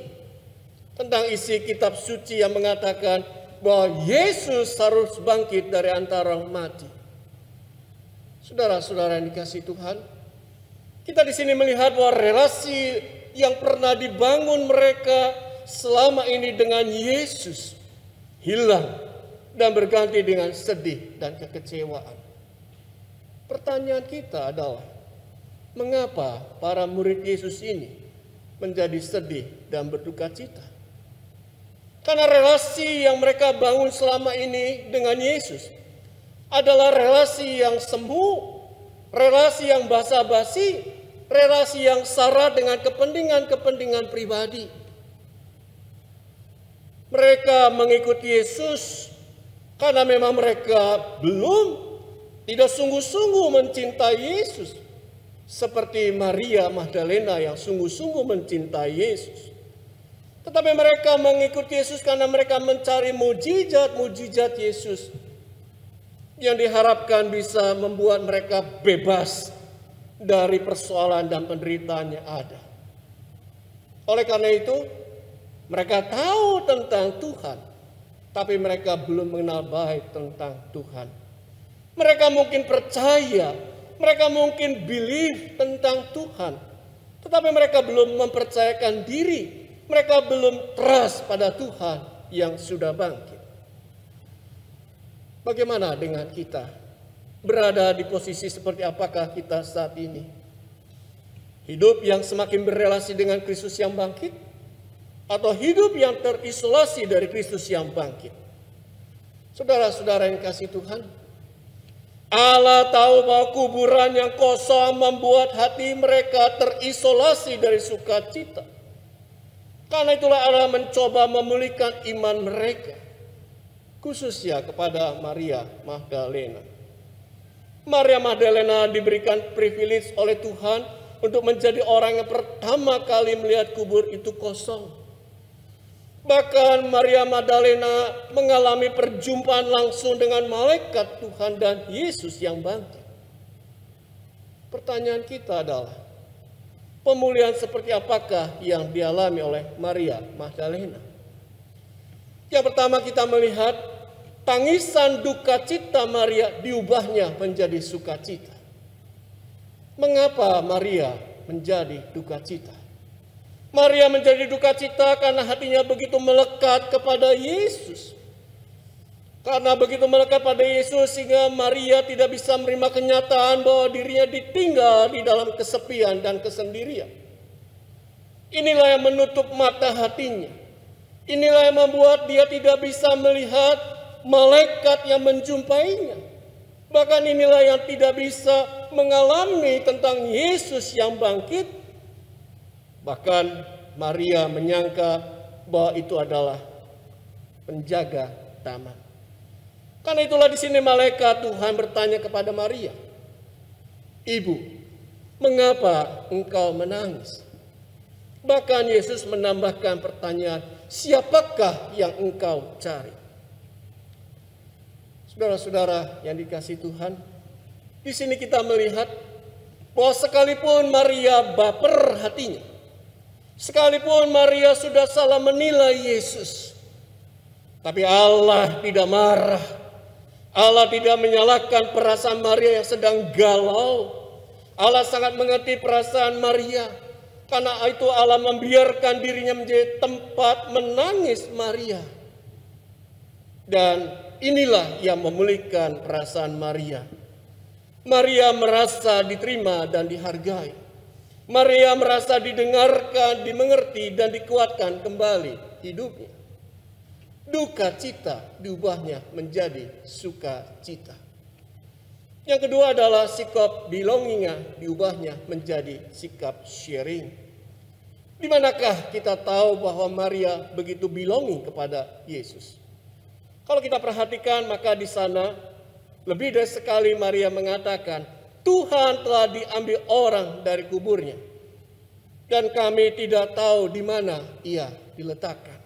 tentang isi kitab suci yang mengatakan bahwa Yesus harus bangkit dari antara orang mati. Saudara-saudara yang dikasihi Tuhan, kita di sini melihat bahwa relasi yang pernah dibangun mereka selama ini dengan Yesus hilang dan berganti dengan sedih dan kekecewaan. Pertanyaan kita adalah, mengapa para murid Yesus ini menjadi sedih dan berduka cita? Karena relasi yang mereka bangun selama ini dengan Yesus adalah relasi yang semu, relasi yang basa-basi, relasi yang syarat dengan kepentingan-kepentingan pribadi. Mereka mengikuti Yesus karena memang mereka tidak sungguh-sungguh mencintai Yesus. Seperti Maria Magdalena yang sungguh-sungguh mencintai Yesus. Tetapi mereka mengikuti Yesus karena mereka mencari mujizat-mujizat Yesus yang diharapkan bisa membuat mereka bebas dari persoalan dan penderitaan yang ada. Oleh karena itu, mereka tahu tentang Tuhan, tapi mereka belum mengenal baik tentang Tuhan. Mereka mungkin percaya, mereka mungkin believe tentang Tuhan, tetapi mereka belum mempercayakan diri, mereka belum trust pada Tuhan yang sudah bangkit. Bagaimana dengan kita? Berada di posisi seperti apakah kita saat ini? Hidup yang semakin berelasi dengan Kristus yang bangkit? Atau hidup yang terisolasi dari Kristus yang bangkit? Saudara-saudara yang kasih Tuhan, Allah tahu bahwa kuburan yang kosong membuat hati mereka terisolasi dari sukacita. Karena itulah Allah mencoba memulihkan iman mereka, khususnya kepada Maria Magdalena. Maria Magdalena diberikan privilege oleh Tuhan untuk menjadi orang yang pertama kali melihat kubur itu kosong. Bahkan Maria Magdalena mengalami perjumpaan langsung dengan malaikat Tuhan dan Yesus yang bangkit. Pertanyaan kita adalah, pemulihan seperti apakah yang dialami oleh Maria Magdalena? Yang pertama kita melihat tangisan duka cita Maria diubahnya menjadi sukacita. Mengapa Maria menjadi duka cita? Maria menjadi duka cita karena hatinya begitu melekat kepada Yesus. Karena begitu melekat pada Yesus sehingga Maria tidak bisa menerima kenyataan bahwa dirinya ditinggal di dalam kesepian dan kesendirian. Inilah yang menutup mata hatinya. Inilah yang membuat dia tidak bisa melihat malaikat yang menjumpainya. Bahkan inilah yang tidak bisa mengalami tentang Yesus yang bangkit. Bahkan Maria menyangka bahwa itu adalah penjaga taman. Karena itulah di sini malaikat Tuhan bertanya kepada Maria, "Ibu, mengapa engkau menangis?" Bahkan Yesus menambahkan pertanyaan, "Siapakah yang engkau cari?" Saudara-saudara yang dikasihi Tuhan, di sini kita melihat bahwa sekalipun Maria baper hatinya, sekalipun Maria sudah salah menilai Yesus, tapi Allah tidak marah. Allah tidak menyalahkan perasaan Maria yang sedang galau. Allah sangat mengerti perasaan Maria. Karena itu Allah membiarkan dirinya menjadi tempat menangis Maria. Dan inilah yang memulihkan perasaan Maria. Maria merasa diterima dan dihargai. Maria merasa didengarkan, dimengerti, dan dikuatkan kembali hidupnya. Duka cita diubahnya menjadi sukacita. Yang kedua adalah sikap belongingnya diubahnya menjadi sikap sharing. Di manakah kita tahu bahwa Maria begitu belonging kepada Yesus? Kalau kita perhatikan maka di sana lebih dari sekali Maria mengatakan, "Tuhan telah diambil orang dari kuburnya, dan kami tidak tahu di mana ia diletakkan."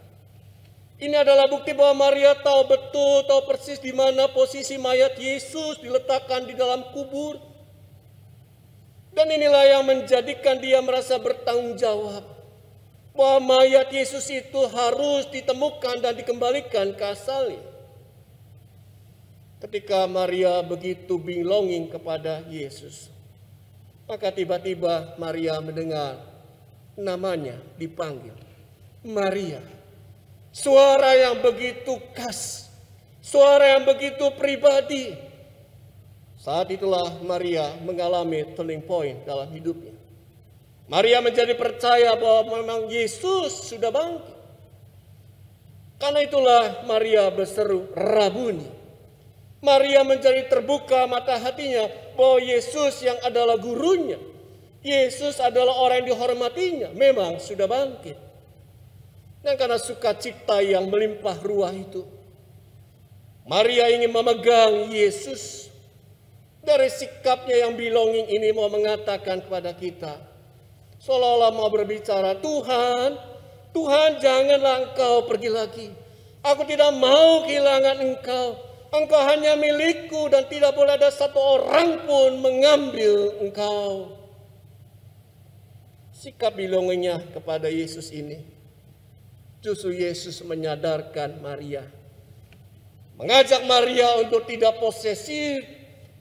Ini adalah bukti bahwa Maria tahu betul, tahu persis di mana posisi mayat Yesus diletakkan di dalam kubur. Dan inilah yang menjadikan dia merasa bertanggung jawab bahwa mayat Yesus itu harus ditemukan dan dikembalikan ke asalnya. Ketika Maria begitu belonging kepada Yesus, maka tiba-tiba Maria mendengar namanya dipanggil, Maria. Suara yang begitu khas, suara yang begitu pribadi. Saat itulah Maria mengalami turning point dalam hidupnya. Maria menjadi percaya bahwa memang Yesus sudah bangkit. Karena itulah Maria berseru, "Rabuni." Maria menjadi terbuka mata hatinya bahwa Yesus yang adalah gurunya, Yesus adalah orang yang dihormatinya, memang sudah bangkit. Dan karena sukacita yang melimpah ruah itu, Maria ingin memegang Yesus. Dari sikapnya yang belonging ini mau mengatakan kepada kita, seolah-olah mau berbicara, "Tuhan, Tuhan janganlah engkau pergi lagi. Aku tidak mau kehilangan engkau. Engkau hanya milikku dan tidak boleh ada satu orang pun mengambil engkau." Sikap belongingnya kepada Yesus ini, justru Yesus menyadarkan Maria. Mengajak Maria untuk tidak posesif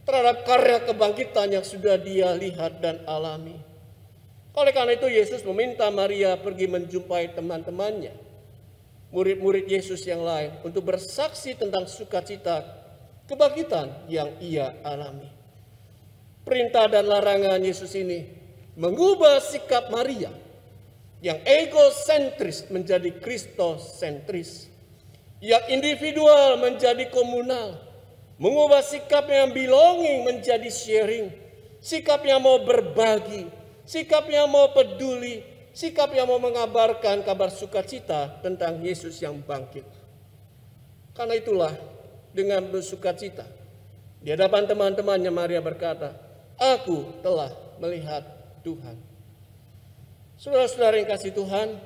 terhadap karya kebangkitan yang sudah dia lihat dan alami. Oleh karena itu Yesus meminta Maria pergi menjumpai teman-temannya, murid-murid Yesus yang lain, untuk bersaksi tentang sukacita kebangkitan yang ia alami. Perintah dan larangan Yesus ini mengubah sikap Maria yang egosentris menjadi kristosentris, yang individual menjadi komunal, mengubah sikap yang belonging menjadi sharing, sikap yang mau berbagi, sikap yang mau peduli, sikap yang mau mengabarkan kabar sukacita tentang Yesus yang bangkit. Karena itulah dengan bersukacita di hadapan teman-temannya Maria berkata, "Aku telah melihat Tuhan." Saudara-saudara yang kasih Tuhan,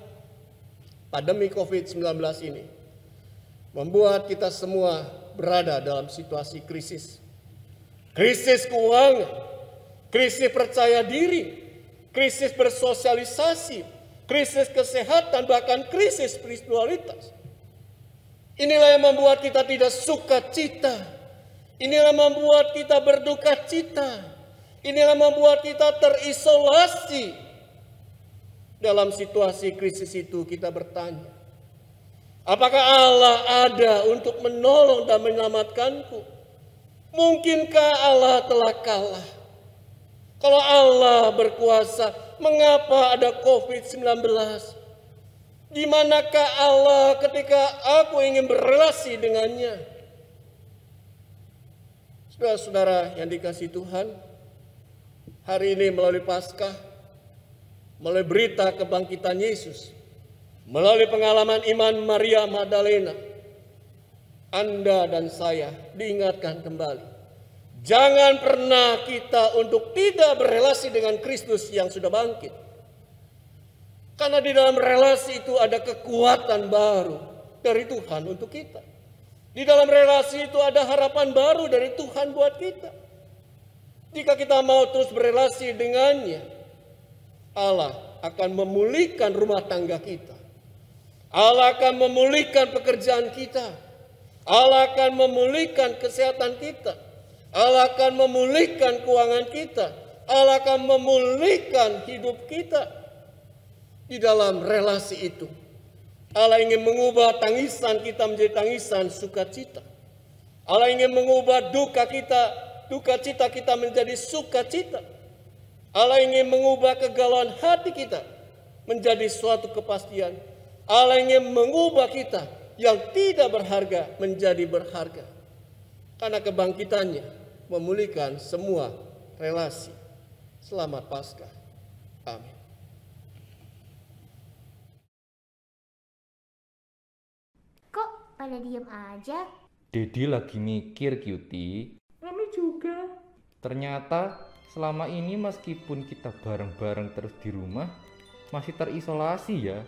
pandemi COVID-19 ini membuat kita semua berada dalam situasi krisis. Krisis keuangan, krisis percaya diri, krisis bersosialisasi, krisis kesehatan, bahkan krisis spiritualitas. Inilah yang membuat kita tidak suka cita. Inilah membuat kita berduka cita. Inilah membuat kita terisolasi. Dalam situasi krisis itu kita bertanya, apakah Allah ada untuk menolong dan menyelamatkanku? Mungkinkah Allah telah kalah? Kalau Allah berkuasa, mengapa ada COVID-19? Di manakah Allah ketika aku ingin berrelasi dengannya? Saudara-saudara yang dikasihi Tuhan, hari ini melalui Paskah, melalui berita kebangkitan Yesus, melalui pengalaman iman Maria Magdalena, Anda dan saya diingatkan kembali. Jangan pernah kita untuk tidak berrelasi dengan Kristus yang sudah bangkit. Karena di dalam relasi itu ada kekuatan baru dari Tuhan untuk kita. Di dalam relasi itu ada harapan baru dari Tuhan buat kita. Jika kita mau terus berrelasi dengannya, Allah akan memulihkan rumah tangga kita. Allah akan memulihkan pekerjaan kita. Allah akan memulihkan kesehatan kita. Allah akan memulihkan keuangan kita. Allah akan memulihkan hidup kita. Di dalam relasi itu, Allah ingin mengubah tangisan kita menjadi tangisan sukacita. Allah ingin mengubah duka cita kita menjadi sukacita. Allah ingin mengubah kegalauan hati kita menjadi suatu kepastian. Allah ingin mengubah kita yang tidak berharga menjadi berharga. Karena kebangkitannya memulihkan semua relasi. Selamat Paskah. Amin. Kok pada diem aja? Dedi lagi mikir, Cutie. Mami juga. Ternyata selama ini meskipun kita bareng-bareng terus di rumah, masih terisolasi ya.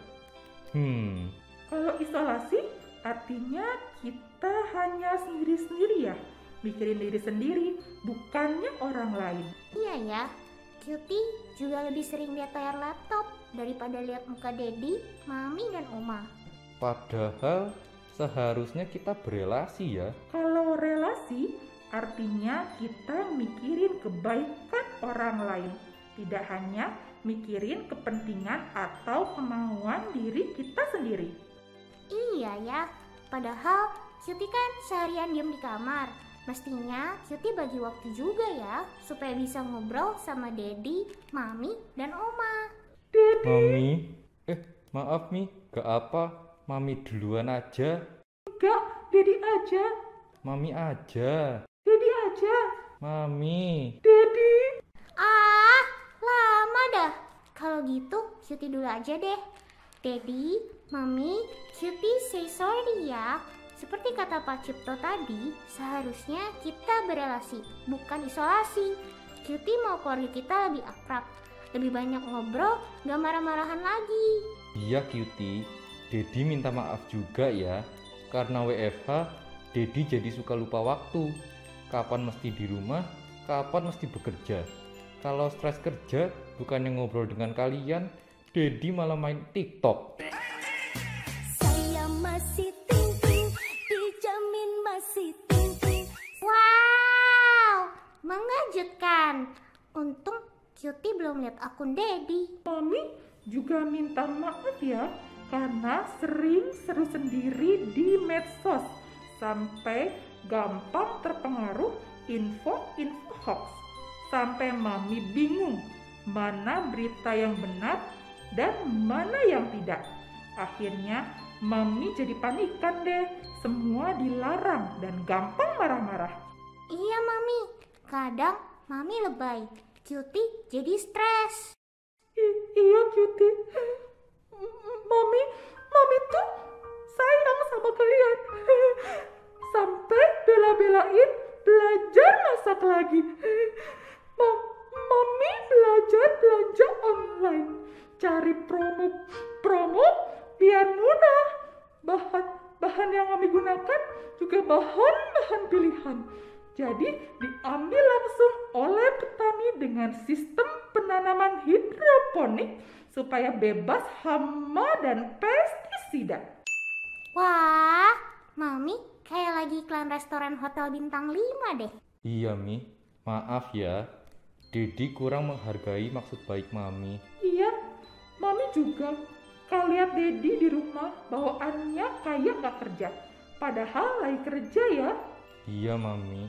Kalau isolasi, artinya kita hanya sendiri-sendiri ya. Mikirin diri sendiri, bukannya orang lain. Iya ya, Cutie juga lebih sering lihat layar laptop daripada lihat muka Dedi, Mami, dan Oma. Padahal seharusnya kita berelasi ya. Kalau relasi, artinya kita mikirin kebaikan orang lain. Tidak hanya mikirin kepentingan atau kemauan diri kita sendiri. Iya ya, padahal Cutie kan seharian diem di kamar. Mestinya Cutie bagi waktu juga ya, supaya bisa ngobrol sama Dedi, Mami, dan Oma. Mami, maaf Mi, gak apa. Mami duluan aja. Enggak, Dedi aja. Mami aja. Dedi aja. Mami. Dedi. Ah, lama dah. Kalau gitu, Cutie dulu aja deh. Dedi, Mami, Cutie say sorry ya. Seperti kata Pak Cipto tadi, seharusnya kita berelasi, bukan isolasi. Cutie mau keluarga kita lebih akrab, lebih banyak ngobrol, gak marah-marahan lagi. Iya Cutie, Dedi minta maaf juga ya. Karena WFH, Dedi jadi suka lupa waktu. Kapan mesti di rumah, kapan mesti bekerja. Kalau stres kerja, bukannya ngobrol dengan kalian, Dedi malah main TikTok. Saya masih ting-ting, dijamin masih ting-ting. Wow, mengejutkan. Untung Cutie belum lihat akun Dedi. Mami juga minta maaf ya, karena sering seru sendiri di medsos sampai gampang terpengaruh info-info hoax. Sampai Mami bingung mana berita yang benar dan mana yang tidak. Akhirnya Mami jadi panikan deh, semua dilarang dan gampang marah-marah. Iya Mami, kadang Mami lebay, Cutie jadi stres. Iya cuti. Mami tuh sayang sama kalian. Sampai bela-belain belajar masak lagi. Mami belajar belanja online. Cari promo biar mudah. Bahan yang kami gunakan juga bahan pilihan. Jadi diambil langsung oleh petani dengan sistem penanaman hidroponik supaya bebas hama dan pestisida. Wah, Mami kayak lagi iklan restoran hotel bintang 5 deh. Iya, Mi. Maaf ya. Dedi kurang menghargai maksud baik Mami. Iya, Mami juga. Kalau lihat Dedi di rumah, bawaannya kayak gak kerja. Padahal lagi kerja ya. Iya, Mami.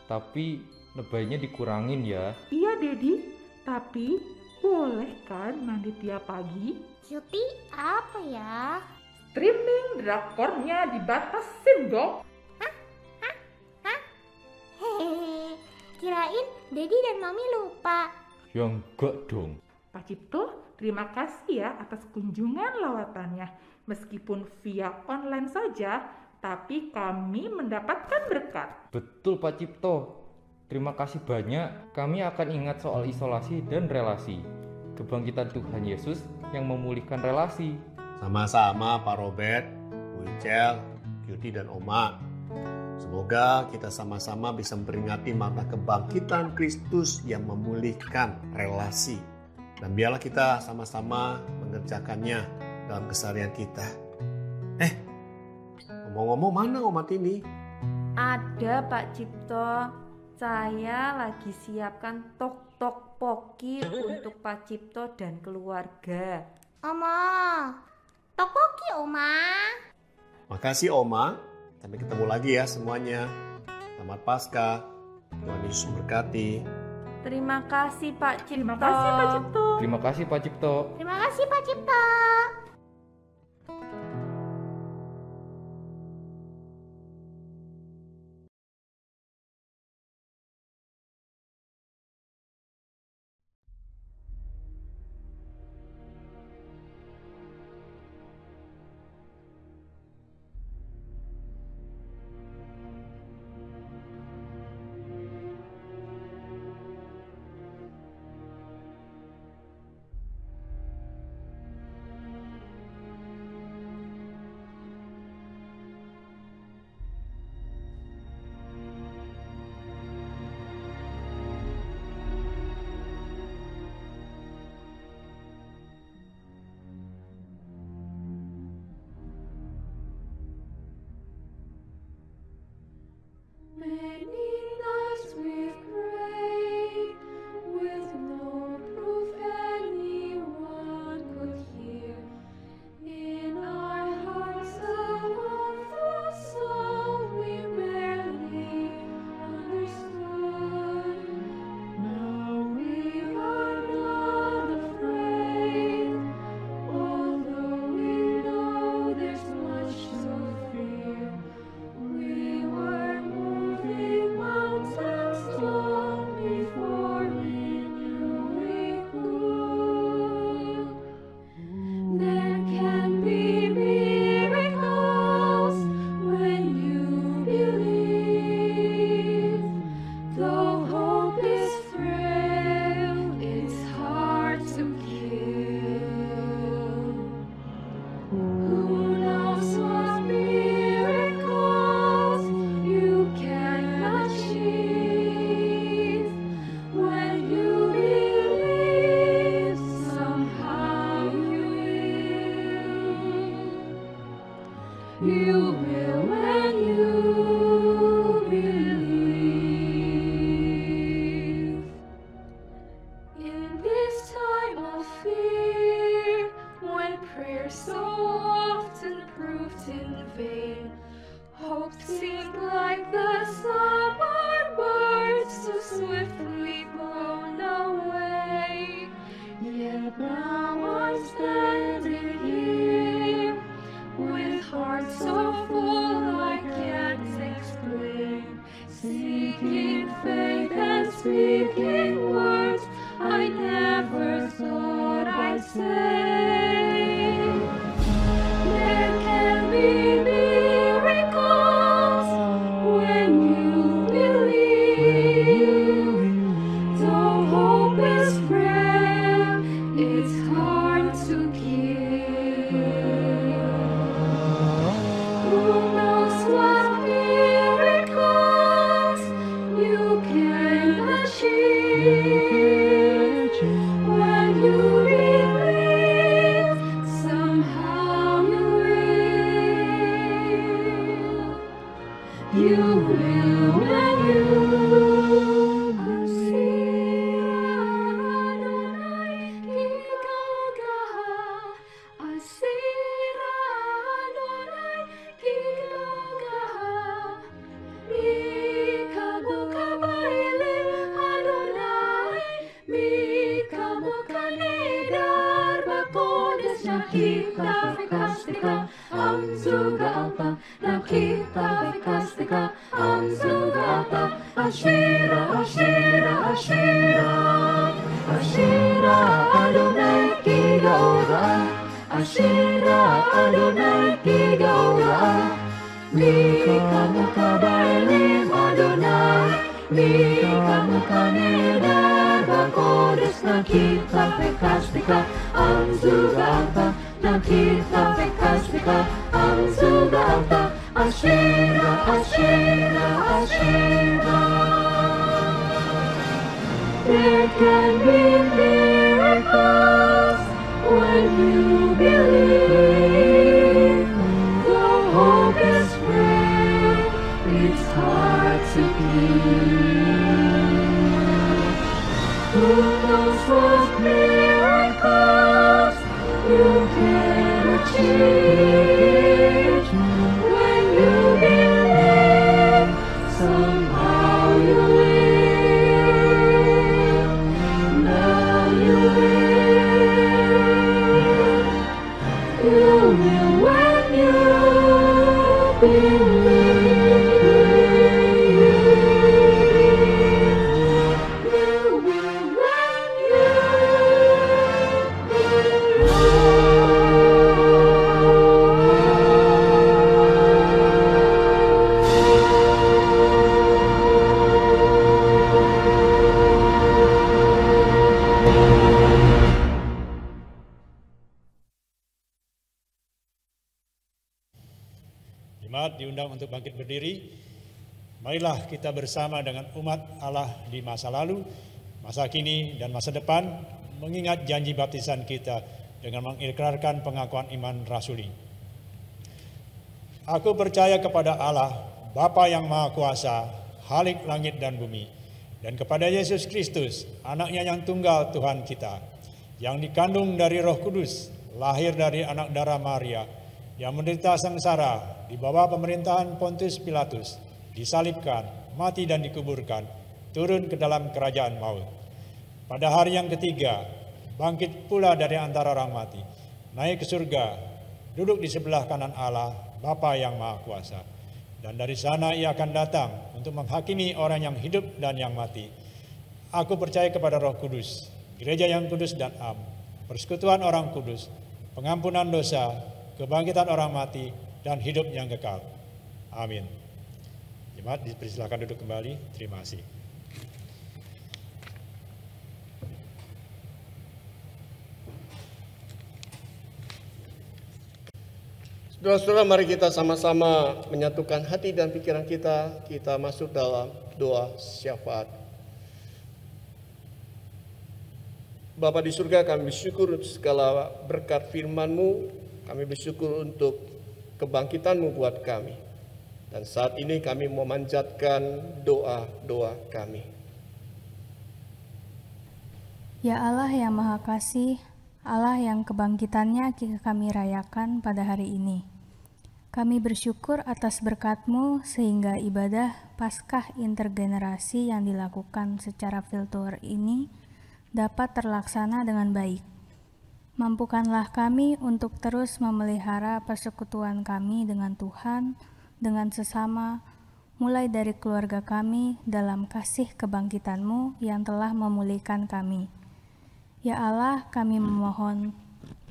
Tapi lebaynya dikurangin ya. Iya, Dedi. Tapi boleh kan mandi tiap pagi? Cuti apa ya? Streaming drakornya dibatasin dong. Hehehe, kirain Dedi dan Mami lupa. Ya enggak dong. Pak Cipto, terima kasih ya atas kunjungan lawatannya. Meskipun via online saja, tapi kami mendapatkan berkat. Betul Pak Cipto. Terima kasih banyak. Kami akan ingat soal isolasi dan relasi. Kebangkitan Tuhan Yesus yang memulihkan relasi. Sama-sama Pak Robert, Bu Icel, Cuti dan Oma. Semoga kita sama-sama bisa memperingati makna kebangkitan Kristus yang memulihkan relasi. Dan biarlah kita sama-sama mengerjakannya dalam keseharian kita. Ngomong-ngomong, mana Oma Tini? Ada Pak Cipto. Saya lagi siapkan tok-tok poki untuk Pak Cipto dan keluarga. Oma, tokoki Oma. Makasih Oma. Sampai ketemu lagi ya semuanya. Selamat Paskah. Tuhan Yesus memberkati. Terima kasih Pak Cipto. Terima kasih Pak Cipto. Terima kasih Pak Cipto. Terima kasih Pak Cipto. Heart so full I can't You will and you. Ashira, Ashira, Ashira, Ashira, Adonai Kigaora, Ashira, Adonai Kigaora, Mika Muka Baelim Adonai, Mika Muka Nedar Bakodes Nakita Pekastika, Amzugata, Nakita Pekastika, Amzugata, Ashira, Ashira, Ashira. There can be miracles when you believe. The hope is free, it's hard to keep. Who knows what miracles you can achieve? When you believe, somehow you live. Diundang untuk bangkit berdiri. Marilah kita bersama dengan umat Allah di masa lalu, masa kini, dan masa depan mengingat janji baptisan kita dengan mengikrarkan pengakuan iman rasuli. Aku percaya kepada Allah, Bapa yang Maha Kuasa, Khalik langit dan bumi, dan kepada Yesus Kristus, anaknya yang tunggal Tuhan kita, yang dikandung dari Roh Kudus, lahir dari anak darah Maria, yang menderita sengsara di bawah pemerintahan Pontius Pilatus, disalibkan, mati dan dikuburkan, turun ke dalam kerajaan maut. Pada hari yang ketiga, bangkit pula dari antara orang mati, naik ke surga, duduk di sebelah kanan Allah, Bapa yang Maha Kuasa. Dan dari sana ia akan datang untuk menghakimi orang yang hidup dan yang mati. Aku percaya kepada Roh Kudus, gereja yang kudus dan am, persekutuan orang kudus, pengampunan dosa, kebangkitan orang mati, dan hidup yang kekal. Amin. Jemaat dipersilakan duduk kembali. Terima kasih. Saudara-saudara, mari kita sama-sama menyatukan hati dan pikiran kita. Kita masuk dalam doa syafaat. Bapa di surga, kami bersyukur untuk segala berkat firman-Mu. Kami bersyukur untuk kebangkitan-Mu buat kami. Dan saat ini kami memanjatkan doa-doa kami. Ya Allah yang Maha Kasih, Allah yang kebangkitannya kami rayakan pada hari ini. Kami bersyukur atas berkat-Mu sehingga ibadah Paskah intergenerasi yang dilakukan secara virtual ini dapat terlaksana dengan baik. Mampukanlah kami untuk terus memelihara persekutuan kami dengan Tuhan, dengan sesama, mulai dari keluarga kami dalam kasih kebangkitan-Mu yang telah memulihkan kami. Ya Allah, kami memohon,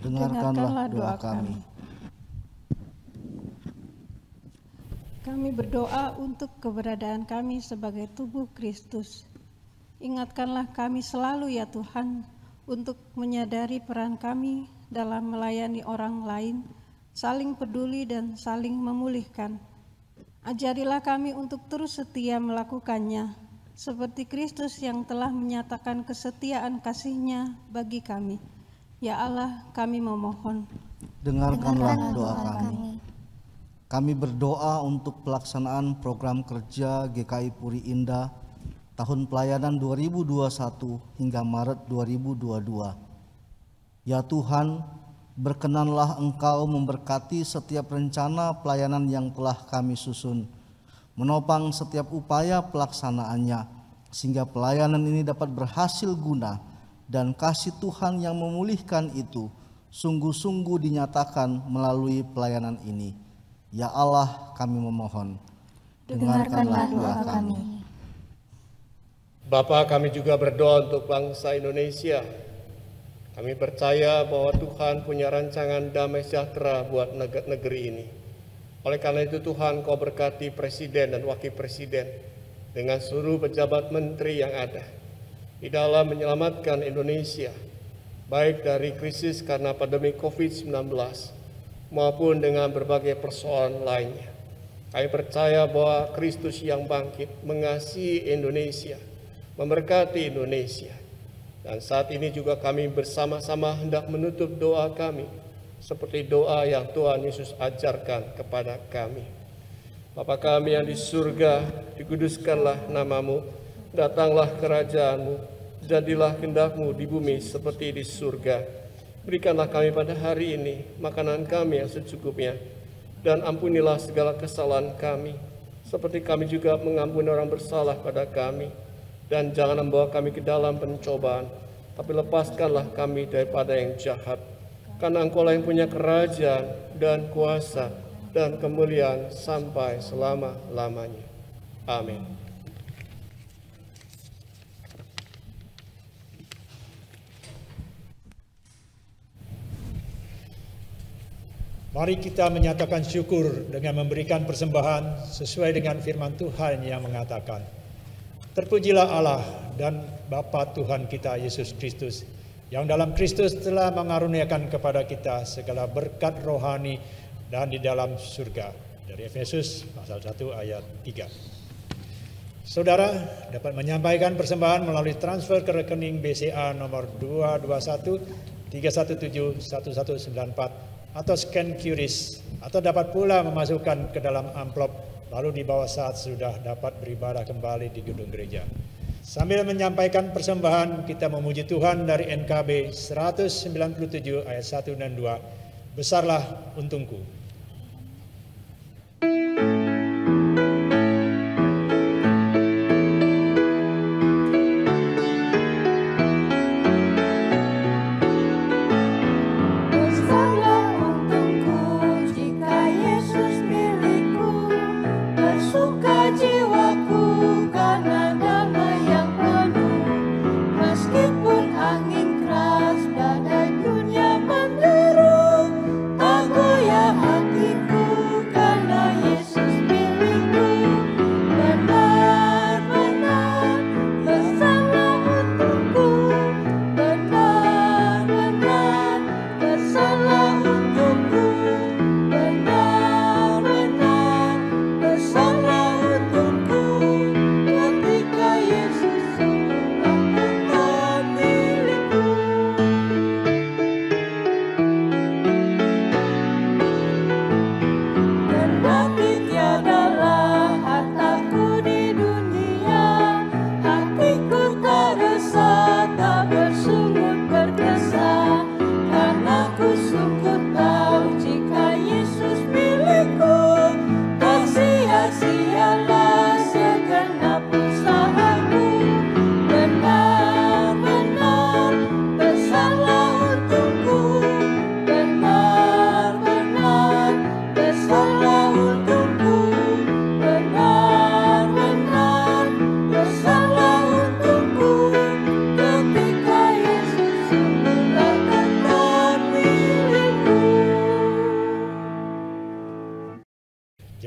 dengarkanlah doa kami. Kami berdoa untuk keberadaan kami sebagai tubuh Kristus. Ingatkanlah kami selalu ya Tuhan, untuk menyadari peran kami dalam melayani orang lain, saling peduli dan saling memulihkan. Ajarilah kami untuk terus setia melakukannya, seperti Kristus yang telah menyatakan kesetiaan kasih-Nya bagi kami. Ya Allah, kami memohon, dengarkanlah doa kami. Kami berdoa untuk pelaksanaan program kerja GKI Puri Indah tahun pelayanan 2021 hingga Maret 2022. Ya Tuhan, berkenanlah Engkau memberkati setiap rencana pelayanan yang telah kami susun, menopang setiap upaya pelaksanaannya, sehingga pelayanan ini dapat berhasil guna dan kasih Tuhan yang memulihkan itu sungguh-sungguh dinyatakan melalui pelayanan ini. Ya Allah, kami memohon, dengarkanlah doa kami. Bapa, kami juga berdoa untuk bangsa Indonesia. Kami percaya bahwa Tuhan punya rancangan damai sejahtera buat negeri ini. Oleh karena itu Tuhan, Kau berkati Presiden dan Wakil Presiden dengan seluruh pejabat menteri yang ada di dalam menyelamatkan Indonesia, baik dari krisis karena pandemi COVID-19 maupun dengan berbagai persoalan lainnya. Kami percaya bahwa Kristus yang bangkit mengasihi Indonesia, memberkati Indonesia. Dan saat ini juga kami bersama-sama hendak menutup doa kami seperti doa yang Tuhan Yesus ajarkan kepada kami. Bapa kami yang di surga, dikuduskanlah namamu, datanglah kerajaanmu, jadilah kehendak-Mu di bumi seperti di surga. Berikanlah kami pada hari ini makanan kami yang secukupnya, dan ampunilah segala kesalahan kami, seperti kami juga mengampuni orang bersalah pada kami. Dan jangan membawa kami ke dalam pencobaan, tapi lepaskanlah kami daripada yang jahat. Karena Engkau-lah yang punya kerajaan dan kuasa dan kemuliaan sampai selama-lamanya. Amin. Mari kita menyatakan syukur dengan memberikan persembahan sesuai dengan firman Tuhan yang mengatakan, terpujilah Allah dan Bapa Tuhan kita Yesus Kristus, yang dalam Kristus telah mengaruniakan kepada kita segala berkat rohani dan di dalam surga. Dari Efesus pasal 1 ayat 3. Saudara dapat menyampaikan persembahan melalui transfer ke rekening BCA nomor 221 317 1194 atau scan QRIS, atau dapat pula memasukkan ke dalam amplop lalu dibawa saat sudah dapat beribadah kembali di gedung gereja. Sambil menyampaikan persembahan, kita memuji Tuhan dari NKB 197 ayat 1 dan 2. Besarlah untungku.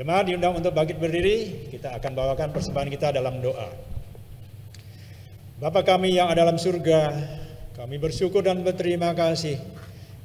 Jemaat diundang untuk bangkit berdiri, kita akan bawakan persembahan kita dalam doa. Bapa kami yang ada dalam surga, kami bersyukur dan berterima kasih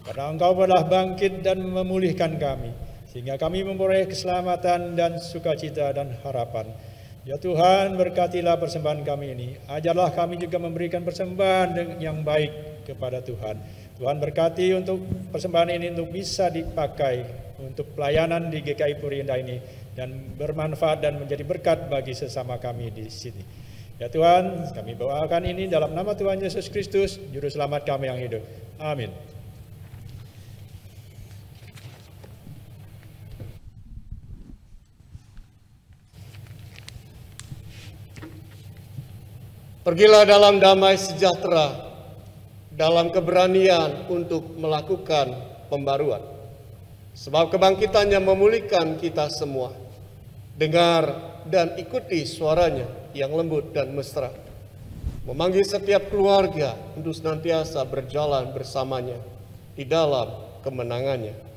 karena Engkau telah bangkit dan memulihkan kami, sehingga kami memperoleh keselamatan dan sukacita dan harapan. Ya Tuhan, berkatilah persembahan kami ini. Ajarlah kami juga memberikan persembahan yang baik kepada Tuhan. Tuhan berkati untuk persembahan ini untuk bisa dipakai untuk pelayanan di GKI Puri Indah ini dan bermanfaat dan menjadi berkat bagi sesama kami di sini. Ya Tuhan, kami doakan ini dalam nama Tuhan Yesus Kristus, Juru Selamat kami yang hidup. Amin. Pergilah dalam damai sejahtera, dalam keberanian untuk melakukan pembaruan. Sebab kebangkitannya memulihkan kita semua. Dengar dan ikuti suaranya yang lembut dan mesra. Memanggil setiap keluarga untuk senantiasa berjalan bersamanya di dalam kemenangannya.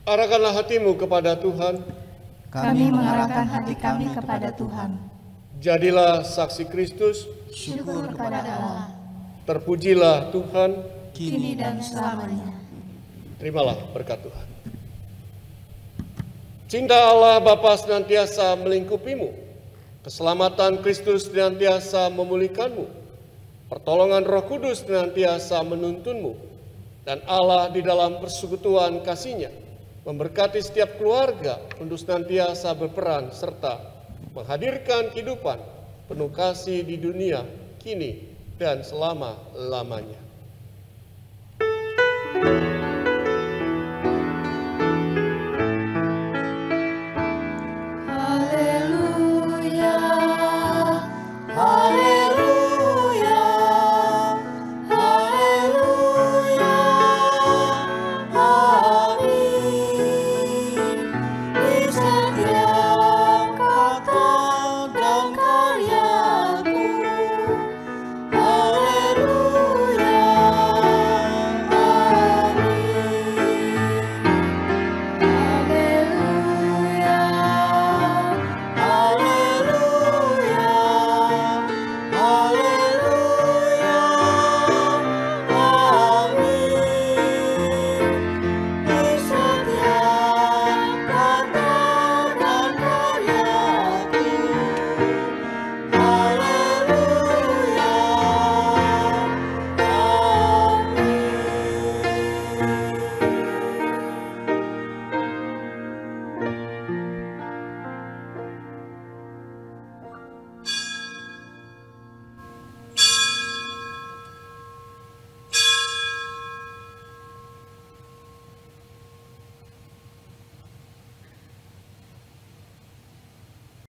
Arahkanlah hatimu kepada Tuhan. Kami mengarahkan hati kami kepada Tuhan. Jadilah saksi Kristus. Syukur kepada Allah. Terpujilah Tuhan. Kini dan selamanya. Terimalah berkat Tuhan. Cinta Allah Bapa senantiasa melingkupimu. Keselamatan Kristus senantiasa memulihkanmu. Pertolongan Roh Kudus senantiasa menuntunmu. Dan Allah di dalam persekutuan kasih-Nya memberkati setiap keluarga untuk senantiasa berperan serta menghadirkan kehidupan penuh kasih di dunia kini dan selama-lamanya.